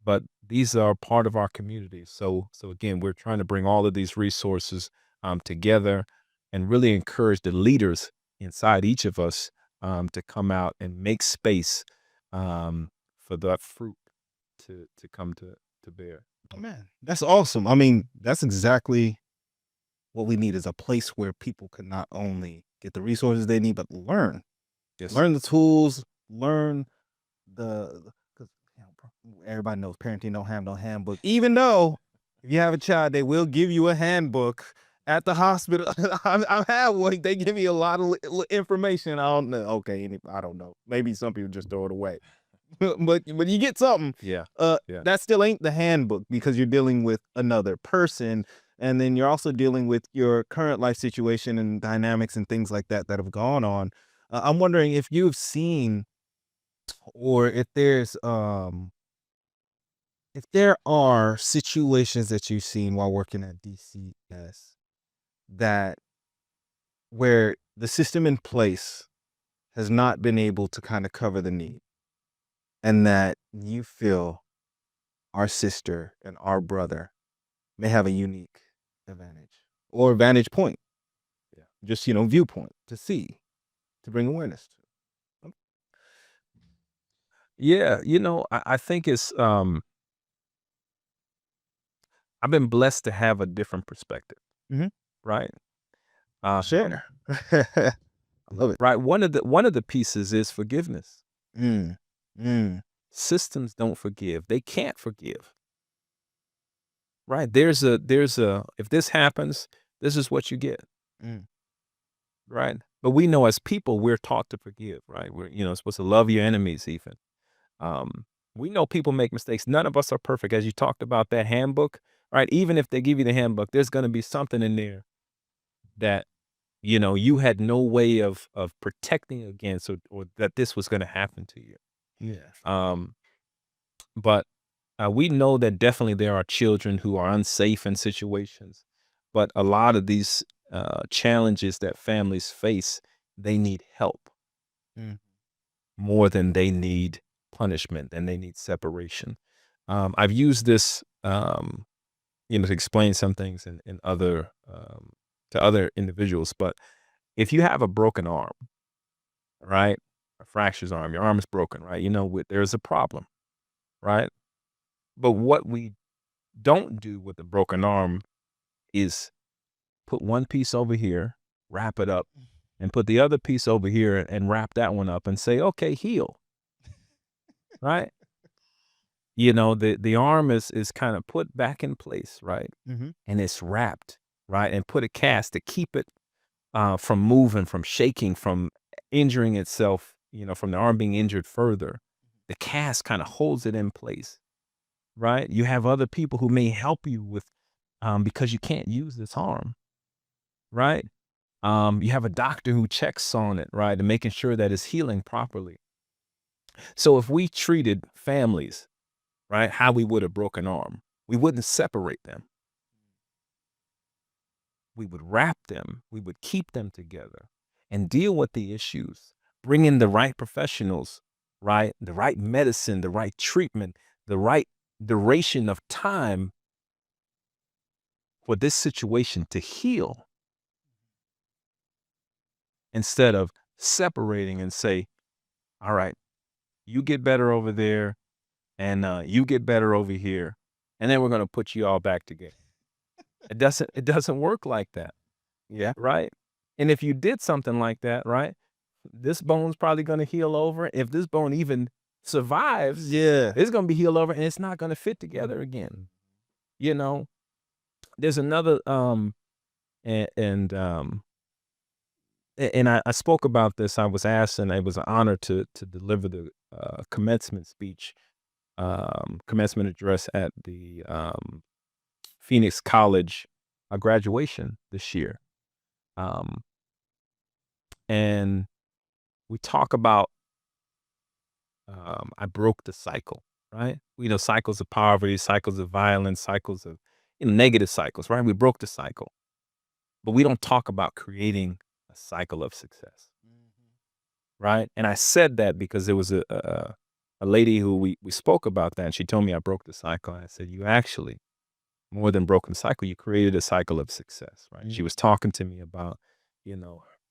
[SPEAKER 1] But these are part of our community. So again, we're trying to bring all of these resources together and really encourage the leaders inside each of us to come out and make space for that fruit to come to bear.
[SPEAKER 2] Man, that's awesome. I mean, that's exactly what we need, is a place where people can not only get the resources they need, but learn the tools, learn because everybody knows parenting don't have no handbook. Even though if you have a child, they will give you a handbook at the hospital. I've had one. They give me a lot of information. I don't know. Okay, I don't know. Maybe some people just throw it away. but you get something.
[SPEAKER 1] Yeah.
[SPEAKER 2] That still ain't the handbook, because you're dealing with another person, and then you're also dealing with your current life situation and dynamics and things like that have gone on. I'm wondering if you've seen, or if there are situations that you've seen while working at DCS that where the system in place has not been able to kind of cover the need, and that you feel our sister and our brother may have a unique advantage or vantage point, just viewpoint to see, to bring awareness to.
[SPEAKER 1] Yeah. I think it's I've been blessed to have a different perspective.
[SPEAKER 2] Mhm.
[SPEAKER 1] Right.
[SPEAKER 2] Share. I love it.
[SPEAKER 1] Right. One of the pieces is forgiveness.
[SPEAKER 2] Mm. Mm.
[SPEAKER 1] Systems don't forgive. They can't forgive. Right. There's a if this happens, this is what you get.
[SPEAKER 2] Mm.
[SPEAKER 1] Right. But we know as people, we're taught to forgive. Right. We're supposed to love your enemies even. We know people make mistakes. None of us are perfect. As you talked about that handbook, right? Even if they give you the handbook, there's going to be something in there that you had no way of protecting against, or that this was going to happen to you.
[SPEAKER 2] Yeah.
[SPEAKER 1] But we know that definitely there are children who are unsafe in situations. But a lot of these challenges that families face, they need help
[SPEAKER 2] Mm.
[SPEAKER 1] more than they need punishment, and they need separation. I've used this, to explain some things in other to other individuals. But if you have a broken arm, right, a fractured arm, your arm is broken, right? There's a problem, right? But what we don't do with a broken arm is put one piece over here, wrap it up, and put the other piece over here and wrap that one up and say, okay, heal, right? The arm is kind of put back in place, right?
[SPEAKER 2] Mm-hmm.
[SPEAKER 1] And it's wrapped, right? And put a cast to keep it from moving, from shaking, from injuring itself, from the arm being injured further. The cast kind of holds it in place, right? You have other people who may help you with, because you can't use this arm, right? You have a doctor who checks on it, right? And making sure that it's healing properly. So if we treated families, right, how we would a broken arm, we wouldn't separate them. We would wrap them, we would keep them together and deal with the issues, bring in the right professionals, right? The right medicine, the right treatment, the right duration of time for this situation to heal, instead of separating and say, all right, you get better over there, and you get better over here, and then we're going to put you all back together. It doesn't work like that.
[SPEAKER 2] Yeah.
[SPEAKER 1] Right. And if you did something like that, right, this bone's probably going to heal over. If this bone even survives,
[SPEAKER 2] Yeah.
[SPEAKER 1] it's going to be healed over, and it's not going to fit together again. There's another, and I spoke about this. I was asked, and it was an honor to deliver the commencement speech, commencement address at the Phoenix College graduation this year. And we talk about I broke the cycle, right? Cycles of poverty, cycles of violence, cycles of negative cycles, right? We broke the cycle, but we don't talk about creating a cycle of success, right? And I said that because there was a lady who we spoke about that, and she told me I broke the cycle. And I said, you actually, more than broken the cycle, you created a cycle of success, right? She was talking to me about,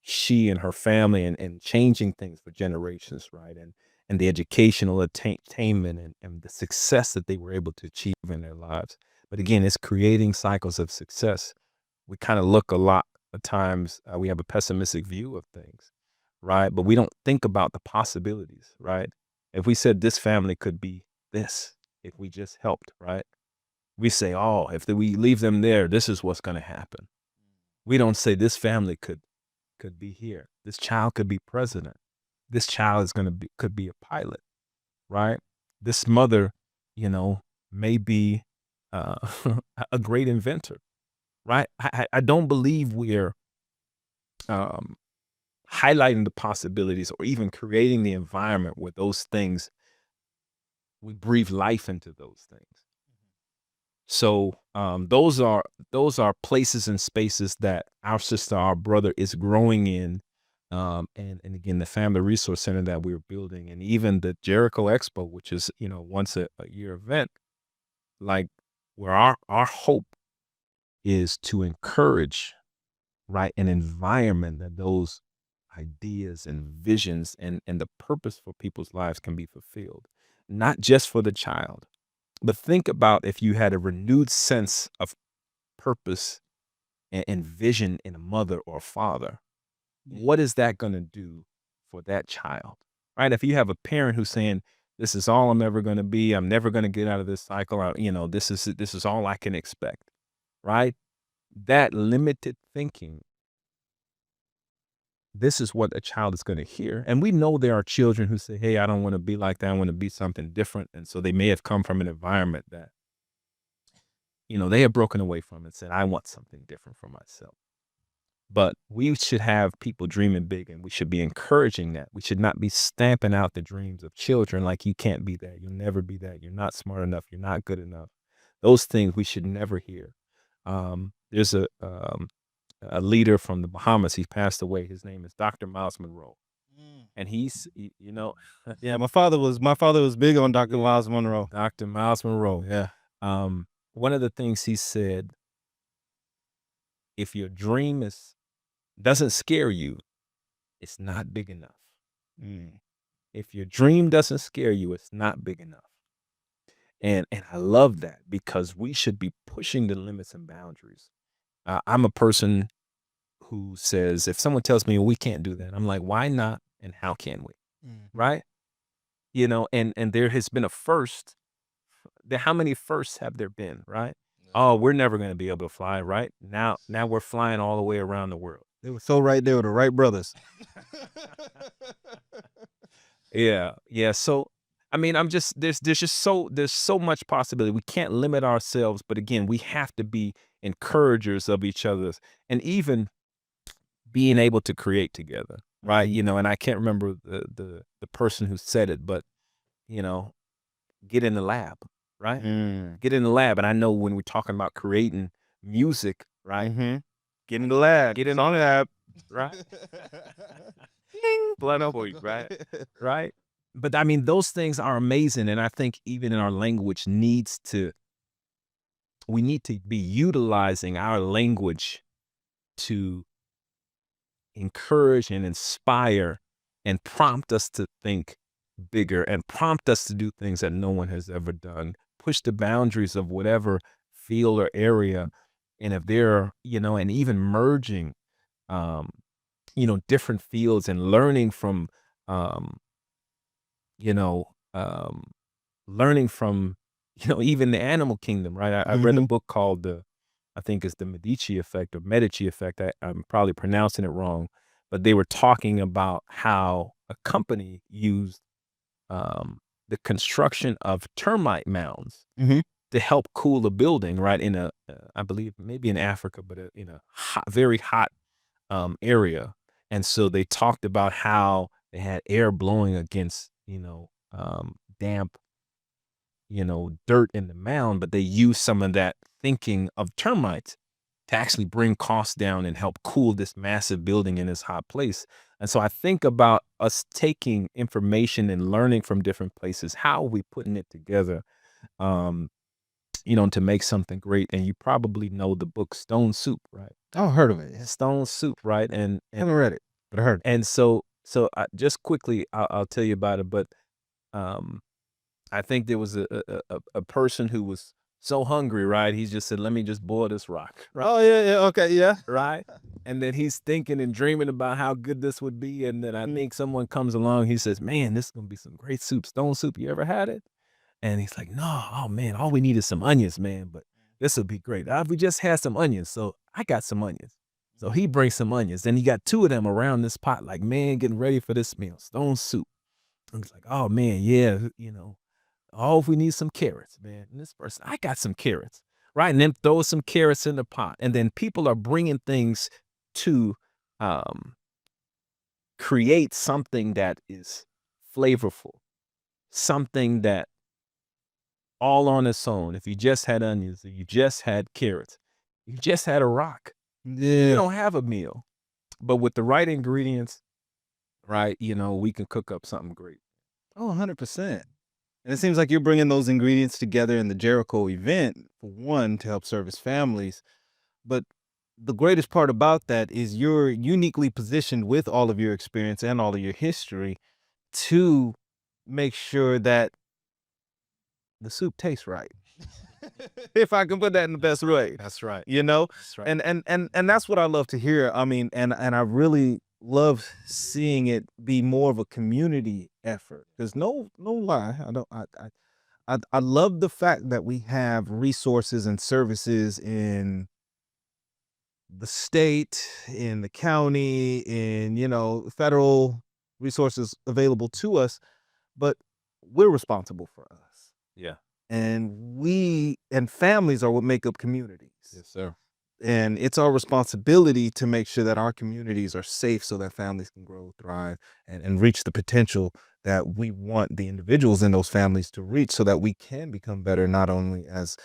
[SPEAKER 1] she and her family and changing things for generations, right? And the educational attainment and the success that they were able to achieve in their lives. But again, it's creating cycles of success. We kind of look a lot of times, we have a pessimistic view of things, right? But we don't think about the possibilities, right? If we said this family could be this, if we just helped, right? We say, oh, if we leave them there, this is what's going to happen. We don't say this family could be here. This child could be president. This child could be a pilot, right? This mother, may be a great inventor, right? I don't believe we're highlighting the possibilities or even creating the environment where those things, we breathe life into those things. So those are places and spaces that our sister, our brother is growing in. And again, the Family Resource Center that we're building, and even the Jericho Expo, which is, once a year event, like where our hope is to encourage, right, an environment that those ideas and visions and the purpose for people's lives can be fulfilled, not just for the child. But think about if you had a renewed sense of purpose and vision in a mother or a father, what is that going to do for that child, right? If you have a parent who's saying, this is all I'm ever going to be, I'm never going to get out of this cycle, this is all I can expect, right? That limited thinking, this is what a child is going to hear. And we know there are children who say, hey, I don't want to be like that. I want to be something different. And so they may have come from an environment that, they have broken away from and said, I want something different for myself. But we should have people dreaming big, and we should be encouraging that. We should not be stamping out the dreams of children like you can't be that. You'll never be that. You're not smart enough. You're not good enough. Those things we should never hear. There's a leader from the Bahamas. He passed away. His name is Dr. Miles Monroe. And
[SPEAKER 2] yeah, my father was big on Dr. Miles Monroe.
[SPEAKER 1] Dr. Miles Monroe. Yeah. One of the things he said, if your dream doesn't scare you, it's not big enough. If your dream doesn't scare you, it's not big enough. And I love that, because we should be pushing the limits and boundaries. I'm a person who says, if someone tells me we can't do that, I'm like, why not? And how can we? Right? And there has been a first. How many firsts have there been, right? Oh, we're never going to be able to fly, right? Now we're flying all the way around the world.
[SPEAKER 2] They were so right there with the Wright brothers.
[SPEAKER 1] Yeah. So, I mean, there's so much possibility. We can't limit ourselves, but again, we have to be encouragers of each other's, and even being able to create together, right? And I can't remember the person who said it, but get in the lab, right? Get in the lab. And I know when we're talking about creating music, right?
[SPEAKER 2] Get in the lab.
[SPEAKER 1] Get in SongLab, right? Blood for you, right? Right? But I mean, those things are amazing. And I think even in our language we need to be utilizing our language to encourage and inspire and prompt us to think bigger and prompt us to do things that no one has ever done. Push the boundaries of whatever field or area. And if there are, and even merging, different fields and learning from, even the animal kingdom, right? I read a book called I think it's the Medici effect or Medici effect. I'm probably pronouncing it wrong, but they were talking about how a company used the construction of termite mounds to help cool a building, right? In a, I believe maybe in Africa, but in a very hot area. And so they talked about how they had air blowing against, damp, dirt in the mound, but they used some of that thinking of termites to actually bring costs down and help cool this massive building in this hot place. And so I think about us taking information and learning from different places. How are we putting it together, um, to make something great? And you probably know the book Stone Soup, right?
[SPEAKER 2] Oh, I heard of it. Yeah.
[SPEAKER 1] Stone Soup, right? And
[SPEAKER 2] Haven't read it, but I heard it.
[SPEAKER 1] and so just quickly, I'll tell you about it. But um, I think there was a person who was so hungry, right? He just said, "Let me just boil this rock," right?
[SPEAKER 2] Oh, yeah, yeah, okay, yeah.
[SPEAKER 1] Right? And then he's thinking and dreaming about how good this would be. And then I think someone comes along, he says, "Man, this is gonna be some great soup. Stone soup. You ever had it?" And he's like, "No, oh man, all we need is some onions, man. But this would be great. We just had some onions, so I got some onions." So he brings some onions. Then he got two of them around this pot, like, man, getting ready for this meal, stone soup. And he's like, "Oh man, yeah, oh, if we need some carrots, man." And this person, "I got some carrots," right? And then throw some carrots in the pot. And then people are bringing things to um, create something that is flavorful, something that all on its own. If you just had onions, or you just had carrots, you just had a rock, you
[SPEAKER 2] Yeah.
[SPEAKER 1] don't have a meal. But with the right ingredients, right, we can cook up something great.
[SPEAKER 2] Oh, 100%. And it seems like you're bringing those ingredients together in the Jericho event, for one, to help service families. But the greatest part about that is you're uniquely positioned with all of your experience and all of your history to make sure that the soup tastes right. If I can put that in the best way,
[SPEAKER 1] That's right.
[SPEAKER 2] you know?
[SPEAKER 1] That's right.
[SPEAKER 2] And that's what I love to hear. I mean, and I really love seeing it be more of a community effort. Because no lie, I love the fact that we have resources and services in the state, in the county, in federal resources available to us, but we're responsible for us.
[SPEAKER 1] Yeah.
[SPEAKER 2] And we and families are what make up communities.
[SPEAKER 1] Yes, sir.
[SPEAKER 2] And it's our responsibility to make sure that our communities are safe so that families can grow, thrive, and reach the potential that we want the individuals in those families to reach so that we can become better, not only as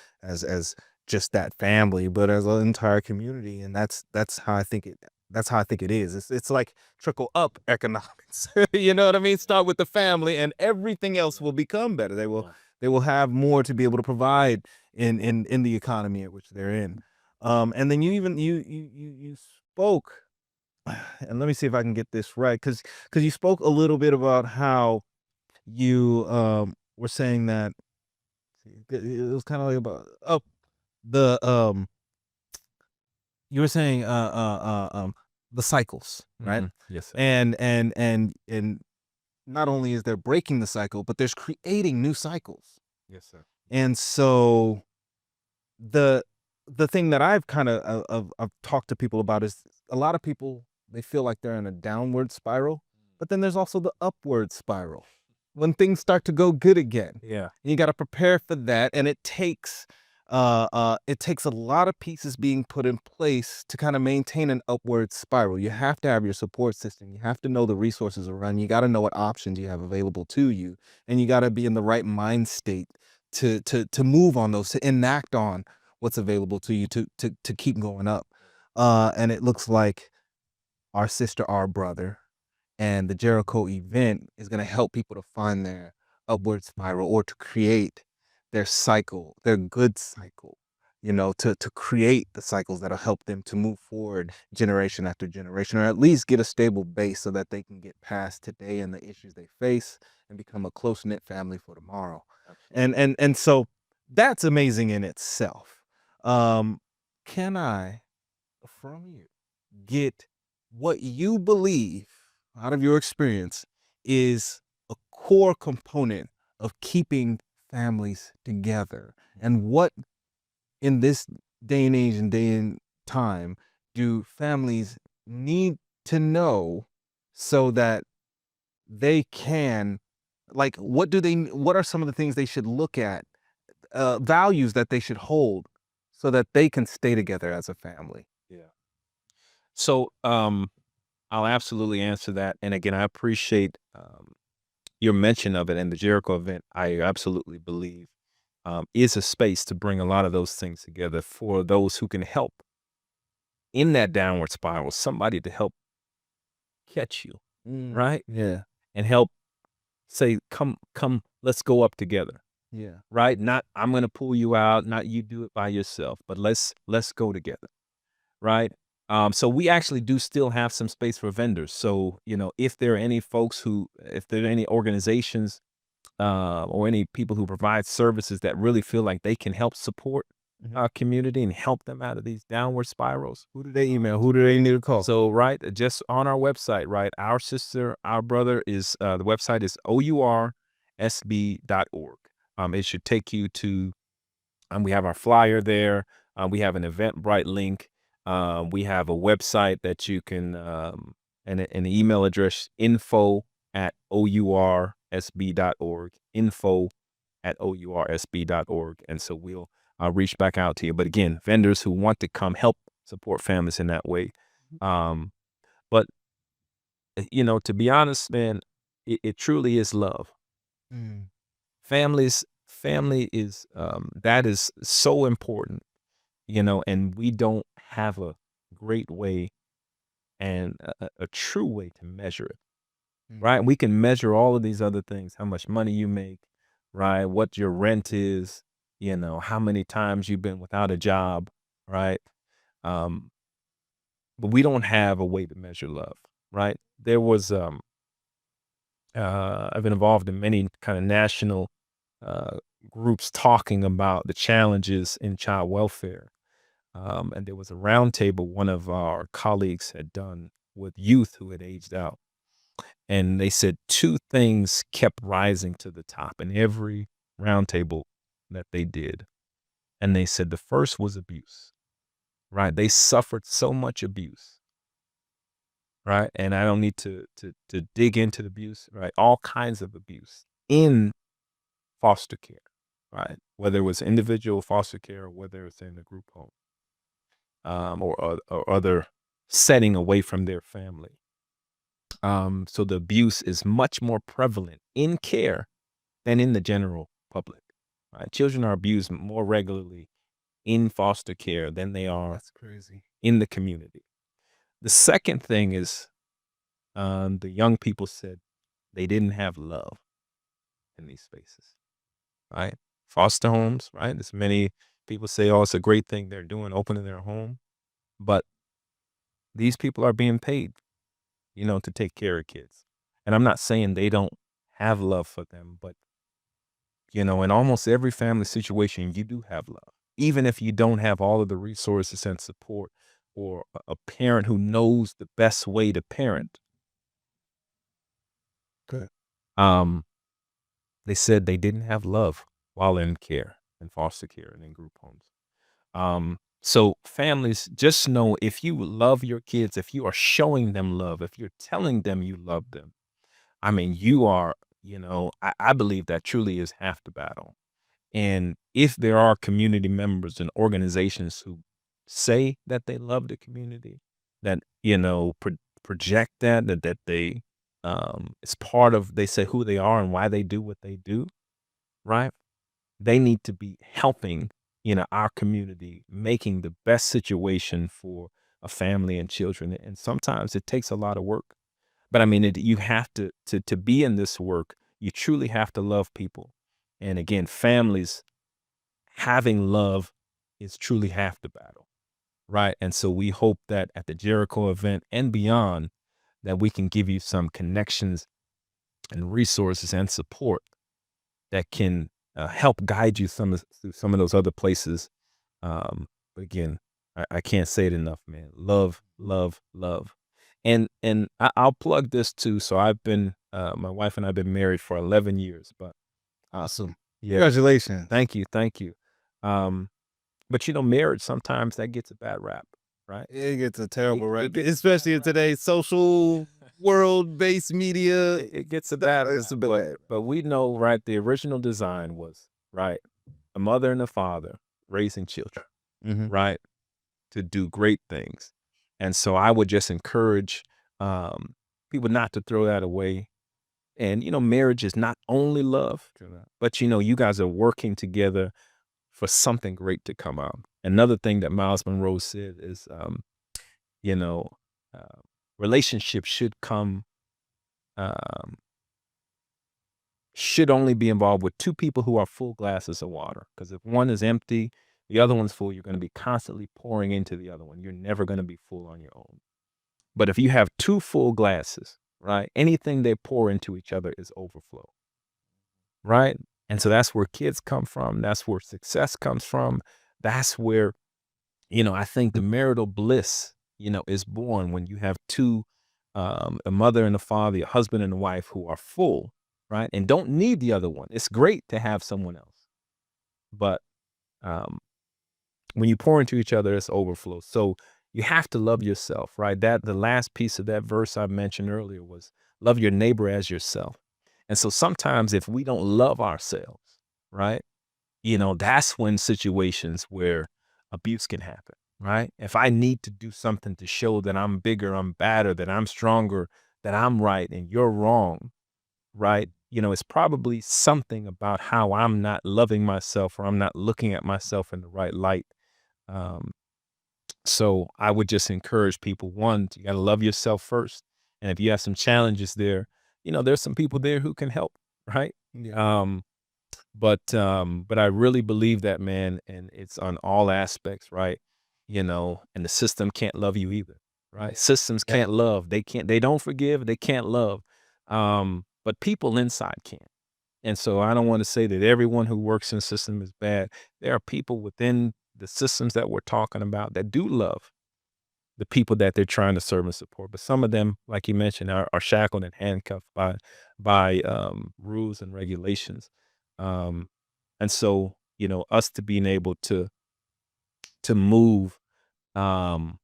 [SPEAKER 2] just that family, but as an entire community. And that's how I think it is. It's like trickle up economics. You know what I mean? Start with the family and everything else will become better. They will have more to be able to provide in the economy at which they're in. And then you spoke, and let me see if I can get this right, because you spoke a little bit about how you were saying that it was kind of like about the you were saying the cycles, right?
[SPEAKER 1] Yes, sir.
[SPEAKER 2] And not only is there breaking the cycle, but there's creating new cycles.
[SPEAKER 1] Yes, sir.
[SPEAKER 2] And so the thing that I've kind of I've talked to people about is a lot of people, they feel like they're in a downward spiral, but then there's also the upward spiral when things start to go good again.
[SPEAKER 1] Yeah.
[SPEAKER 2] And you got to prepare for that, and it takes a lot of pieces being put in place to kind of maintain an upward spiral. You have to have your support system. You have to know the resources around. You got to know what options you have available to you, and you got to be in the right mind state to move on those, to enact on what's available to you, to keep going up. And it looks like our sister, our brother, and the Jericho event is going to help people to find their upward spiral, or to create their cycle, their good cycle, to create the cycles that'll help them to move forward generation after generation, or at least get a stable base so that they can get past today and the issues they face and become a close-knit family for tomorrow. And so that's amazing in itself. Can I, from you, get what you believe out of your experience is a core component of keeping families together, and what in this day and age and day and time do families need to know so that they can, like, what are some of the things they should look at values that they should hold so that they can stay together as a family?
[SPEAKER 1] Yeah. So I'll absolutely answer that. And again, I appreciate your mention of it, and the Jericho event, I absolutely believe is a space to bring a lot of those things together for those who can help in that downward spiral, somebody to help catch you, right?
[SPEAKER 2] Yeah.
[SPEAKER 1] And help say, come, let's go up together,
[SPEAKER 2] Yeah.
[SPEAKER 1] right? Not I'm gonna pull you out, not you do it by yourself, but let's go together, right? So we actually do still have some space for vendors. So, if there are any folks if there are any organizations or any people who provide services that really feel like they can help support our community and help them out of these downward spirals.
[SPEAKER 2] Who do they email? Who do they need to call?
[SPEAKER 1] So, right, just on our website, right, our sister, our brother is, the website is oursb.org. It should take you to, we have our flyer there. We have an Eventbrite link. We have a website that you can, and an email address, info@oursb.org, info@oursb.org. And so we'll reach back out to you. But again, vendors who want to come help support families in that way. But, to be honest, man, it truly is love. Family is, that is so important, and we don't have a great way and a true way to measure it. Right? We can measure all of these other things, how much money you make, right? What your rent is, how many times you've been without a job, right? Um, but we don't have a way to measure love, right? There was, I've been involved in many kind of national uh, groups talking about the challenges in child welfare. And there was a roundtable one of our colleagues had done with youth who had aged out. And they said two things kept rising to the top in every roundtable that they did. And they said the first was abuse, right? They suffered so much abuse, right? And I don't need to dig into the abuse, right? All kinds of abuse in foster care, right? Whether it was individual foster care or whether it's in a group home, or other setting away from their family. So the abuse is much more prevalent in care than in the general public. Right? Children are abused more regularly in foster care than they are
[SPEAKER 2] That's crazy.
[SPEAKER 1] in the community. The second thing is, the young people said they didn't have love in these spaces, right? Foster homes, right? As many people say, oh, it's a great thing they're doing, opening their home, but these people are being paid, to take care of kids. And I'm not saying they don't have love for them, but in almost every family situation, you do have love. Even if you don't have all of the resources and support or a parent who knows the best way to parent.
[SPEAKER 2] Good.
[SPEAKER 1] They said they didn't have love while in care, in foster care and in group homes. So families, just know if you love your kids, if you are showing them love, if you're telling them you love them, I mean, you are, I believe that truly is half the battle. And if there are community members and organizations who say that they love the community, that, project that they, it's part of, they say who they are and why they do what they do, right? They need to be helping, our community, making the best situation for a family and children. And sometimes it takes a lot of work. But I mean, you have to be in this work. You truly have to love people. And again, families having love is truly half the battle, right? And so we hope that at the Jericho event and beyond, that we can give you some connections and resources and support that can help guide you through some of those other places. But again, I can't say it enough, man. Love, love, love. And I'll plug this too. So I've been, my wife and I've been married for 11 years, but
[SPEAKER 2] Awesome.
[SPEAKER 1] yeah,
[SPEAKER 2] Congratulations.
[SPEAKER 1] thank you. But marriage, sometimes that gets a bad rap, right?
[SPEAKER 2] It gets a terrible
[SPEAKER 1] It
[SPEAKER 2] rap,
[SPEAKER 1] gets a
[SPEAKER 2] especially in
[SPEAKER 1] bad rap.
[SPEAKER 2] today's social world-based media.
[SPEAKER 1] It gets a bad
[SPEAKER 2] It's a
[SPEAKER 1] rap,
[SPEAKER 2] bad rap.
[SPEAKER 1] but we know, right, the original design was, right, a mother and a father raising children, right, to do great things. And so I would just encourage people not to throw that away. And, marriage is not only love, but, you guys are working together for something great to come out. Another thing that Miles Monroe said is, you know, uh, relationships um, should only be involved with two people who are full glasses of water. Because if one is empty, the other one's full, you're going to be constantly pouring into the other one. You're never going to be full on your own. But if you have two full glasses, right, anything they pour into each other is overflow, right? And so that's where kids come from. That's where success comes from. That's where, I think the marital bliss, is born when you have two, a mother and a father, a husband and a wife who are full, right? And don't need the other one. It's great to have someone else. But um, when you pour into each other, it's overflow. So you have to love yourself, right? That the last piece of that verse I mentioned earlier was love your neighbor as yourself. And so sometimes if we don't love ourselves, right, that's when situations where abuse can happen, right? If I need to do something to show that I'm bigger, I'm badder, that I'm stronger, that I'm right and you're wrong, right? It's probably something about how I'm not loving myself or I'm not looking at myself in the right light. Um, so I would just encourage people, one, you got to love yourself first. And if you have some challenges there, there's some people there who can help, right?
[SPEAKER 2] Yeah.
[SPEAKER 1] But I really believe that, man, and it's on all aspects, right? And the system can't love you either, right? Systems
[SPEAKER 2] Yeah.
[SPEAKER 1] can't love. They don't forgive, they can't love. But people inside can. And so I don't want to say that everyone who works in the system is bad. There are people within the systems that we're talking about that do love the people that they're trying to serve and support. But some of them, like you mentioned, are shackled and handcuffed by rules and regulations. Um, and so, us to being able to move um,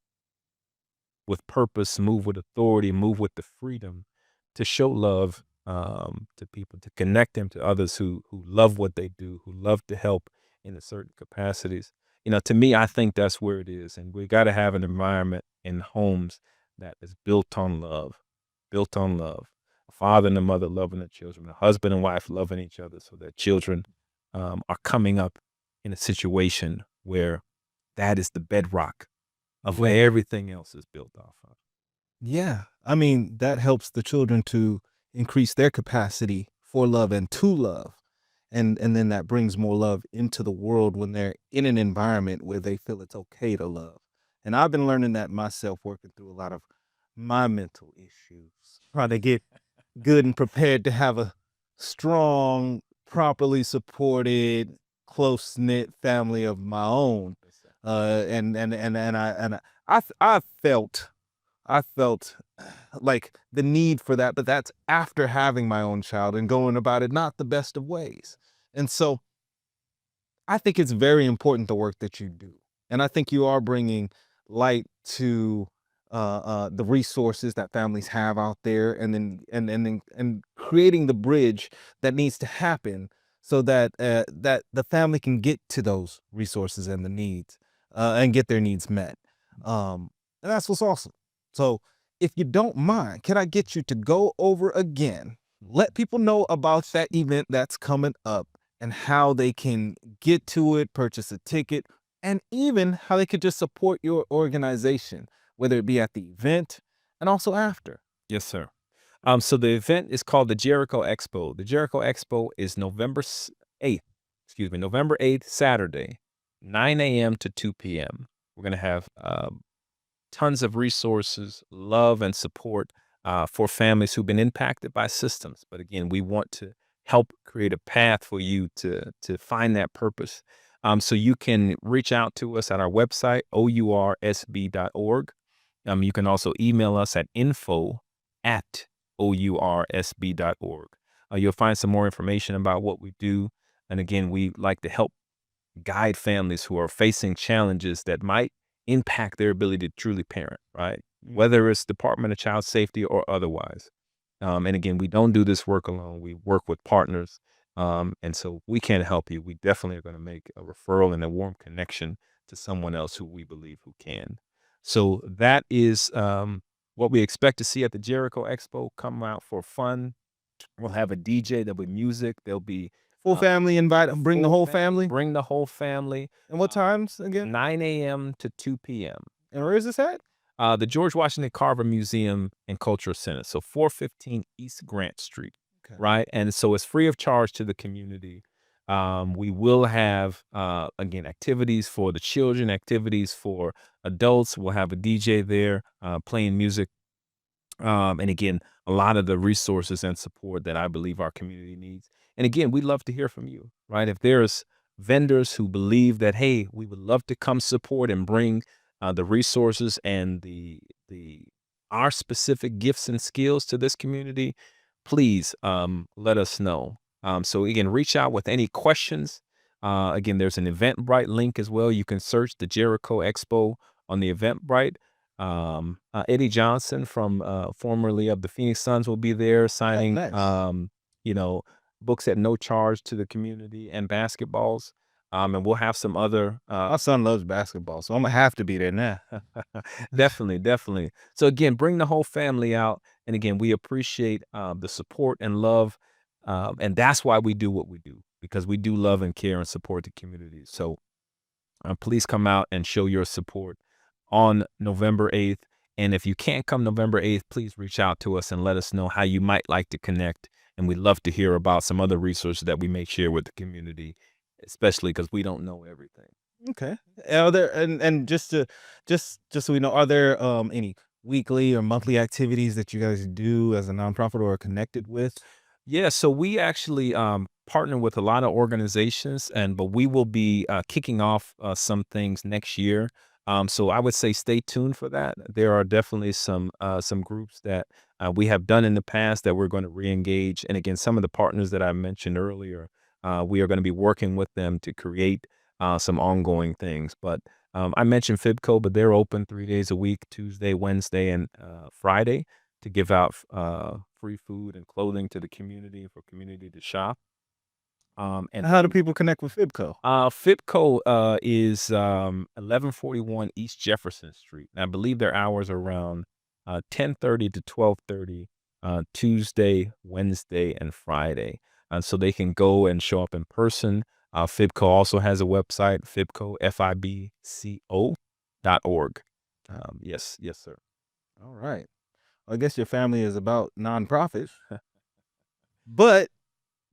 [SPEAKER 1] with purpose, move with authority, move with the freedom to show love to people, to connect them to others who love what they do, who love to help in a certain capacities. To me, I think that's where it is. And we got to have an environment in homes that is built on love. A father and a mother loving their children, a husband and wife loving each other so that children are coming up in a situation where that is the bedrock of
[SPEAKER 2] Yeah.
[SPEAKER 1] where everything else is built off of.
[SPEAKER 2] Yeah. I mean, that helps the children to increase their capacity for love and to love. And then that brings more love into the world when they're in an environment where they feel it's okay to love. And I've been learning that myself, working through a lot of my mental issues, trying to get good and prepared to have a strong, properly supported, close knit family of my own. I felt like the need for that, but that's after having my own child and going about it not the best of ways. And so I think it's very important the work that you do, and I think you are bringing light to the resources that families have out there, and creating the bridge that needs to happen so that that the family can get to those resources and the needs and get their needs met. And that's what's awesome. So, if you don't mind, can I get you to go over again? Let people know about that event that's coming up and how they can get to it, purchase a ticket, and even how they could just support your organization, whether it be at the event and also after.
[SPEAKER 1] Yes, sir. So the event is called the Jericho Expo. The Jericho Expo is November 8th, Saturday, 9 a.m. to 2 p.m. We're going to have tons of resources, love, and support for families who've been impacted by systems. But again, we want to help create a path for you to find that purpose. So you can reach out to us at our website, oursb.org. You can also email us at info@oursb.org. You'll find some more information about what we do. And again, we like to help guide families who are facing challenges that might impact their ability to truly parent, right? Whether it's Department of Child Safety or otherwise. And again, we don't do this work alone. We work with partners And so we can't help you. We definitely are going to make a referral and a warm connection to someone else who we believe who can. So that is what we expect to see at the Jericho Expo. Come out for fun. We'll have a DJ. There'll be music. There'll be
[SPEAKER 2] Full family invite. Bring the
[SPEAKER 1] full
[SPEAKER 2] whole
[SPEAKER 1] fam-
[SPEAKER 2] family.
[SPEAKER 1] Bring the whole family.
[SPEAKER 2] And what times again?
[SPEAKER 1] 9 a.m. to 2 p.m.
[SPEAKER 2] And where is this at?
[SPEAKER 1] The George Washington Carver Museum and Cultural Center. So 415 East Grant Street.
[SPEAKER 2] Okay.
[SPEAKER 1] Right. And so it's free of charge to the community. We will have, again, activities for the children, activities for adults. We'll have a DJ there playing music. And again, a lot of the resources and support that I believe our community needs. And again, we'd love to hear from you, right? If there's vendors who believe that, hey, we would love to come support and bring the resources and our specific gifts and skills to this community, please let us know. So again, reach out with any questions. Again, there's an Eventbrite link as well. You can search the Jericho Expo on the Eventbrite. Eddie Johnson from formerly of the Phoenix Suns will be there signing
[SPEAKER 2] nice.
[SPEAKER 1] Books at no charge to the community and basketballs. And we'll have some other
[SPEAKER 2] My son loves basketball, so I'm gonna have to be there now.
[SPEAKER 1] definitely. So again, bring the whole family out. And again, we appreciate the support and love. And that's why we do what we do, because we do love and care and support the community. So please come out and show your support on November 8th. And if you can't come November 8th, please reach out to us and let us know how you might like to connect. And we'd love to hear about some other resources that we may share with the community, especially because we don't know everything.
[SPEAKER 2] Okay. Are there and just so we know, are there any weekly or monthly activities that you guys do as a nonprofit or are connected with?
[SPEAKER 1] Yeah, so we actually partner with a lot of organizations, but we will be kicking off some things next year. So I would say stay tuned for that. There are definitely some groups that we have done in the past that we're going to reengage. And again, some of the partners that I mentioned earlier, we are going to be working with them to create some ongoing things. But I mentioned FIBCO, but they're open 3 days a week, Tuesday, Wednesday, and Friday, to give out free food and clothing to the community for community to shop. And
[SPEAKER 2] How do people connect with FIBCO?
[SPEAKER 1] FIBCO is 1141 East Jefferson Street. And I believe their hours are around 10:30 to 12:30 Tuesday, Wednesday, and Friday. So they can go and show up in person. FIBCO also has a website, fibco.org. Yes, sir.
[SPEAKER 2] All right. I guess your family is about nonprofits, but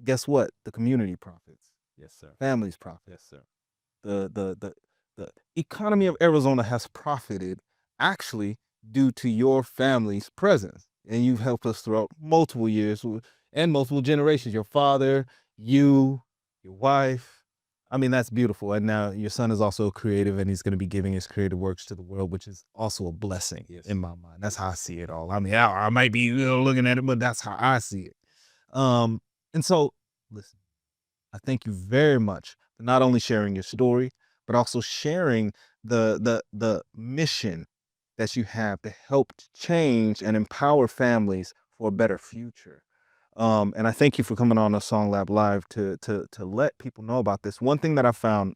[SPEAKER 2] guess what? The community profits.
[SPEAKER 1] Yes, sir.
[SPEAKER 2] Families profit.
[SPEAKER 1] Yes, sir.
[SPEAKER 2] The economy of Arizona has profited actually due to your family's presence, and you've helped us throughout multiple years and multiple generations. Your father, you, your wife. I mean, that's beautiful. And now your son is also creative, and he's going to be giving his creative works to the world, which is also a blessing in my mind. That's how I see it all. I mean, I might be looking at it, but that's how I see it. And so, listen, I thank you very much for not only sharing your story, but also sharing the mission that you have to help change and empower families for a better future. And I thank you for coming on a SongLab Live to let people know about this. One thing that I found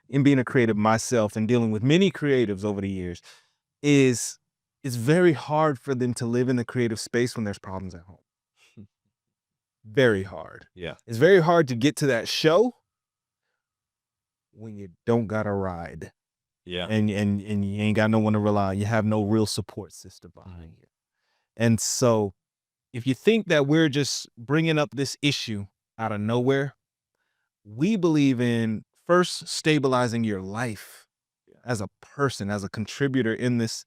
[SPEAKER 2] in being a creative myself and dealing with many creatives over the years is it's very hard for them to live in the creative space when there's problems at home. Very hard.
[SPEAKER 1] Yeah.
[SPEAKER 2] It's very hard to get to that show when you don't got a ride.
[SPEAKER 1] Yeah.
[SPEAKER 2] And you ain't got no one to rely on. You have no real support system behind you. And so if you think that we're just bringing up this issue out of nowhere, we believe in first stabilizing your life as a person, as a contributor in this,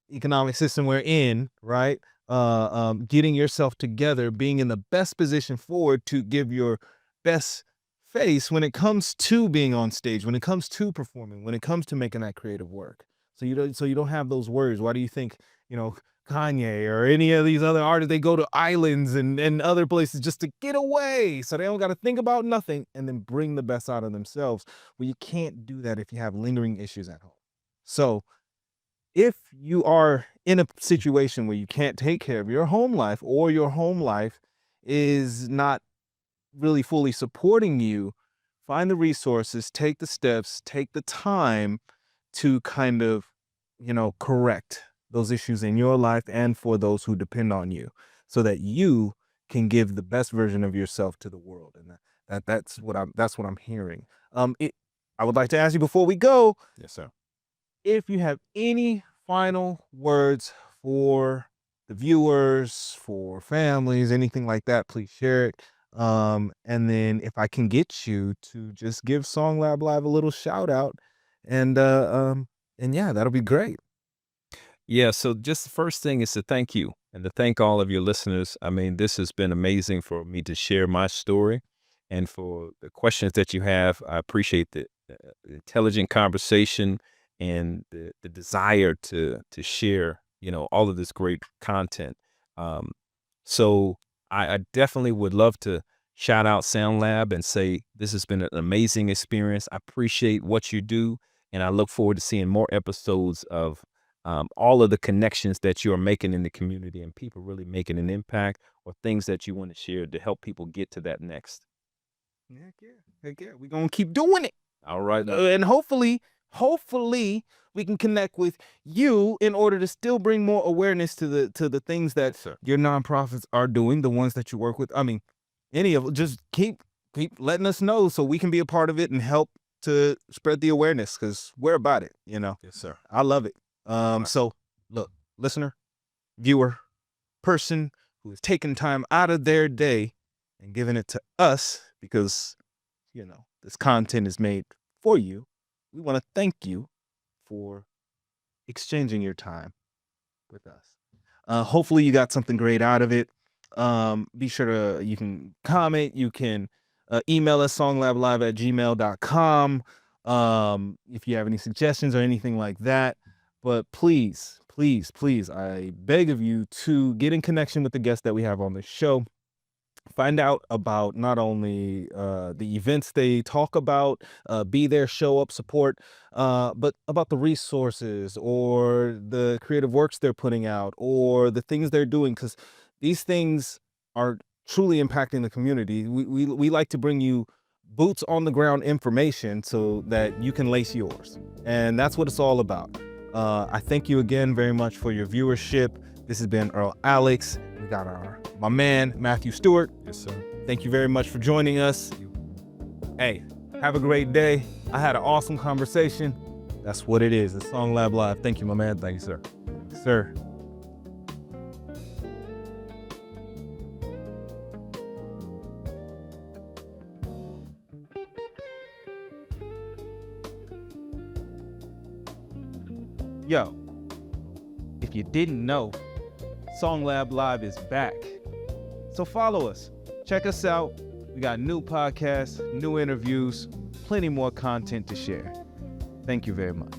[SPEAKER 2] economic system we're in, right? Getting yourself together, being in the best position forward to give your best face when it comes to being on stage, when it comes to performing, when it comes to making that creative work. So you don't have those worries. Why do you think, Kanye or any of these other artists, they go to islands and other places just to get away so they don't got to think about nothing and then bring the best out of themselves? Well, you can't do that if you have lingering issues at home. So if you are in a situation where you can't take care of your home life, or your home life is not really fully supporting you, find the resources, take the steps, take the time to kind of, correct those issues in your life and for those who depend on you, so that you can give the best version of yourself to the world. And that's what I'm hearing. I would like to ask you before we go,
[SPEAKER 1] Yes, sir.
[SPEAKER 2] if you have any final words for the viewers, for families, anything like that, please share it. And then if I can get you to just give SongLab Live a little shout out, and yeah, that'll be great.
[SPEAKER 1] Yeah, so just the first thing is to thank you and to thank all of your listeners. I mean, this has been amazing for me to share my story and for the questions that you have. I appreciate the intelligent conversation and the desire to share, all of this great content. Um, so I definitely would love to shout out SoundLab and say this has been an amazing experience. I appreciate what you do, and I look forward to seeing more episodes of all of the connections that you are making in the community and people really making an impact, or things that you want to share to help people get to that next.
[SPEAKER 2] Heck yeah, we're gonna keep doing it.
[SPEAKER 1] All right.
[SPEAKER 2] And hopefully we can connect with you in order to still bring more awareness to the things that
[SPEAKER 1] Yes, sir.
[SPEAKER 2] your nonprofits are doing, the ones that you work with. I mean, any of just keep letting us know so we can be a part of it and help to spread the awareness, because we're about it.
[SPEAKER 1] Yes, sir.
[SPEAKER 2] I love it. So look, listener, viewer, person who is taking time out of their day and giving it to us, because this content is made for you. We want to thank you for exchanging your time with us. Hopefully you got something great out of it. Be sure you can comment, you can email us songlab@gmail.com if you have any suggestions or anything like that. But please, I beg of you to get in connection with the guests that we have on the show. Find out about not only the events they talk about, be there, show up, support, but about the resources or the creative works they're putting out or the things they're doing, because these things are truly impacting the community. We like to bring you boots on the ground information so that you can lace yours. And that's what it's all about. I thank you again very much for your viewership. This has been Earl Alex. We got my man, Matthew Stewart.
[SPEAKER 1] Yes, sir.
[SPEAKER 2] Thank you very much for joining us. Hey, have a great day. I had an awesome conversation. That's what it is. It's SongLab Live. Thank you, my man.
[SPEAKER 1] Thank you, sir.
[SPEAKER 2] Sir. Yo, if you didn't know, SongLab Live is back. So follow us. Check us out. We got new podcasts, new interviews, plenty more content to share. Thank you very much.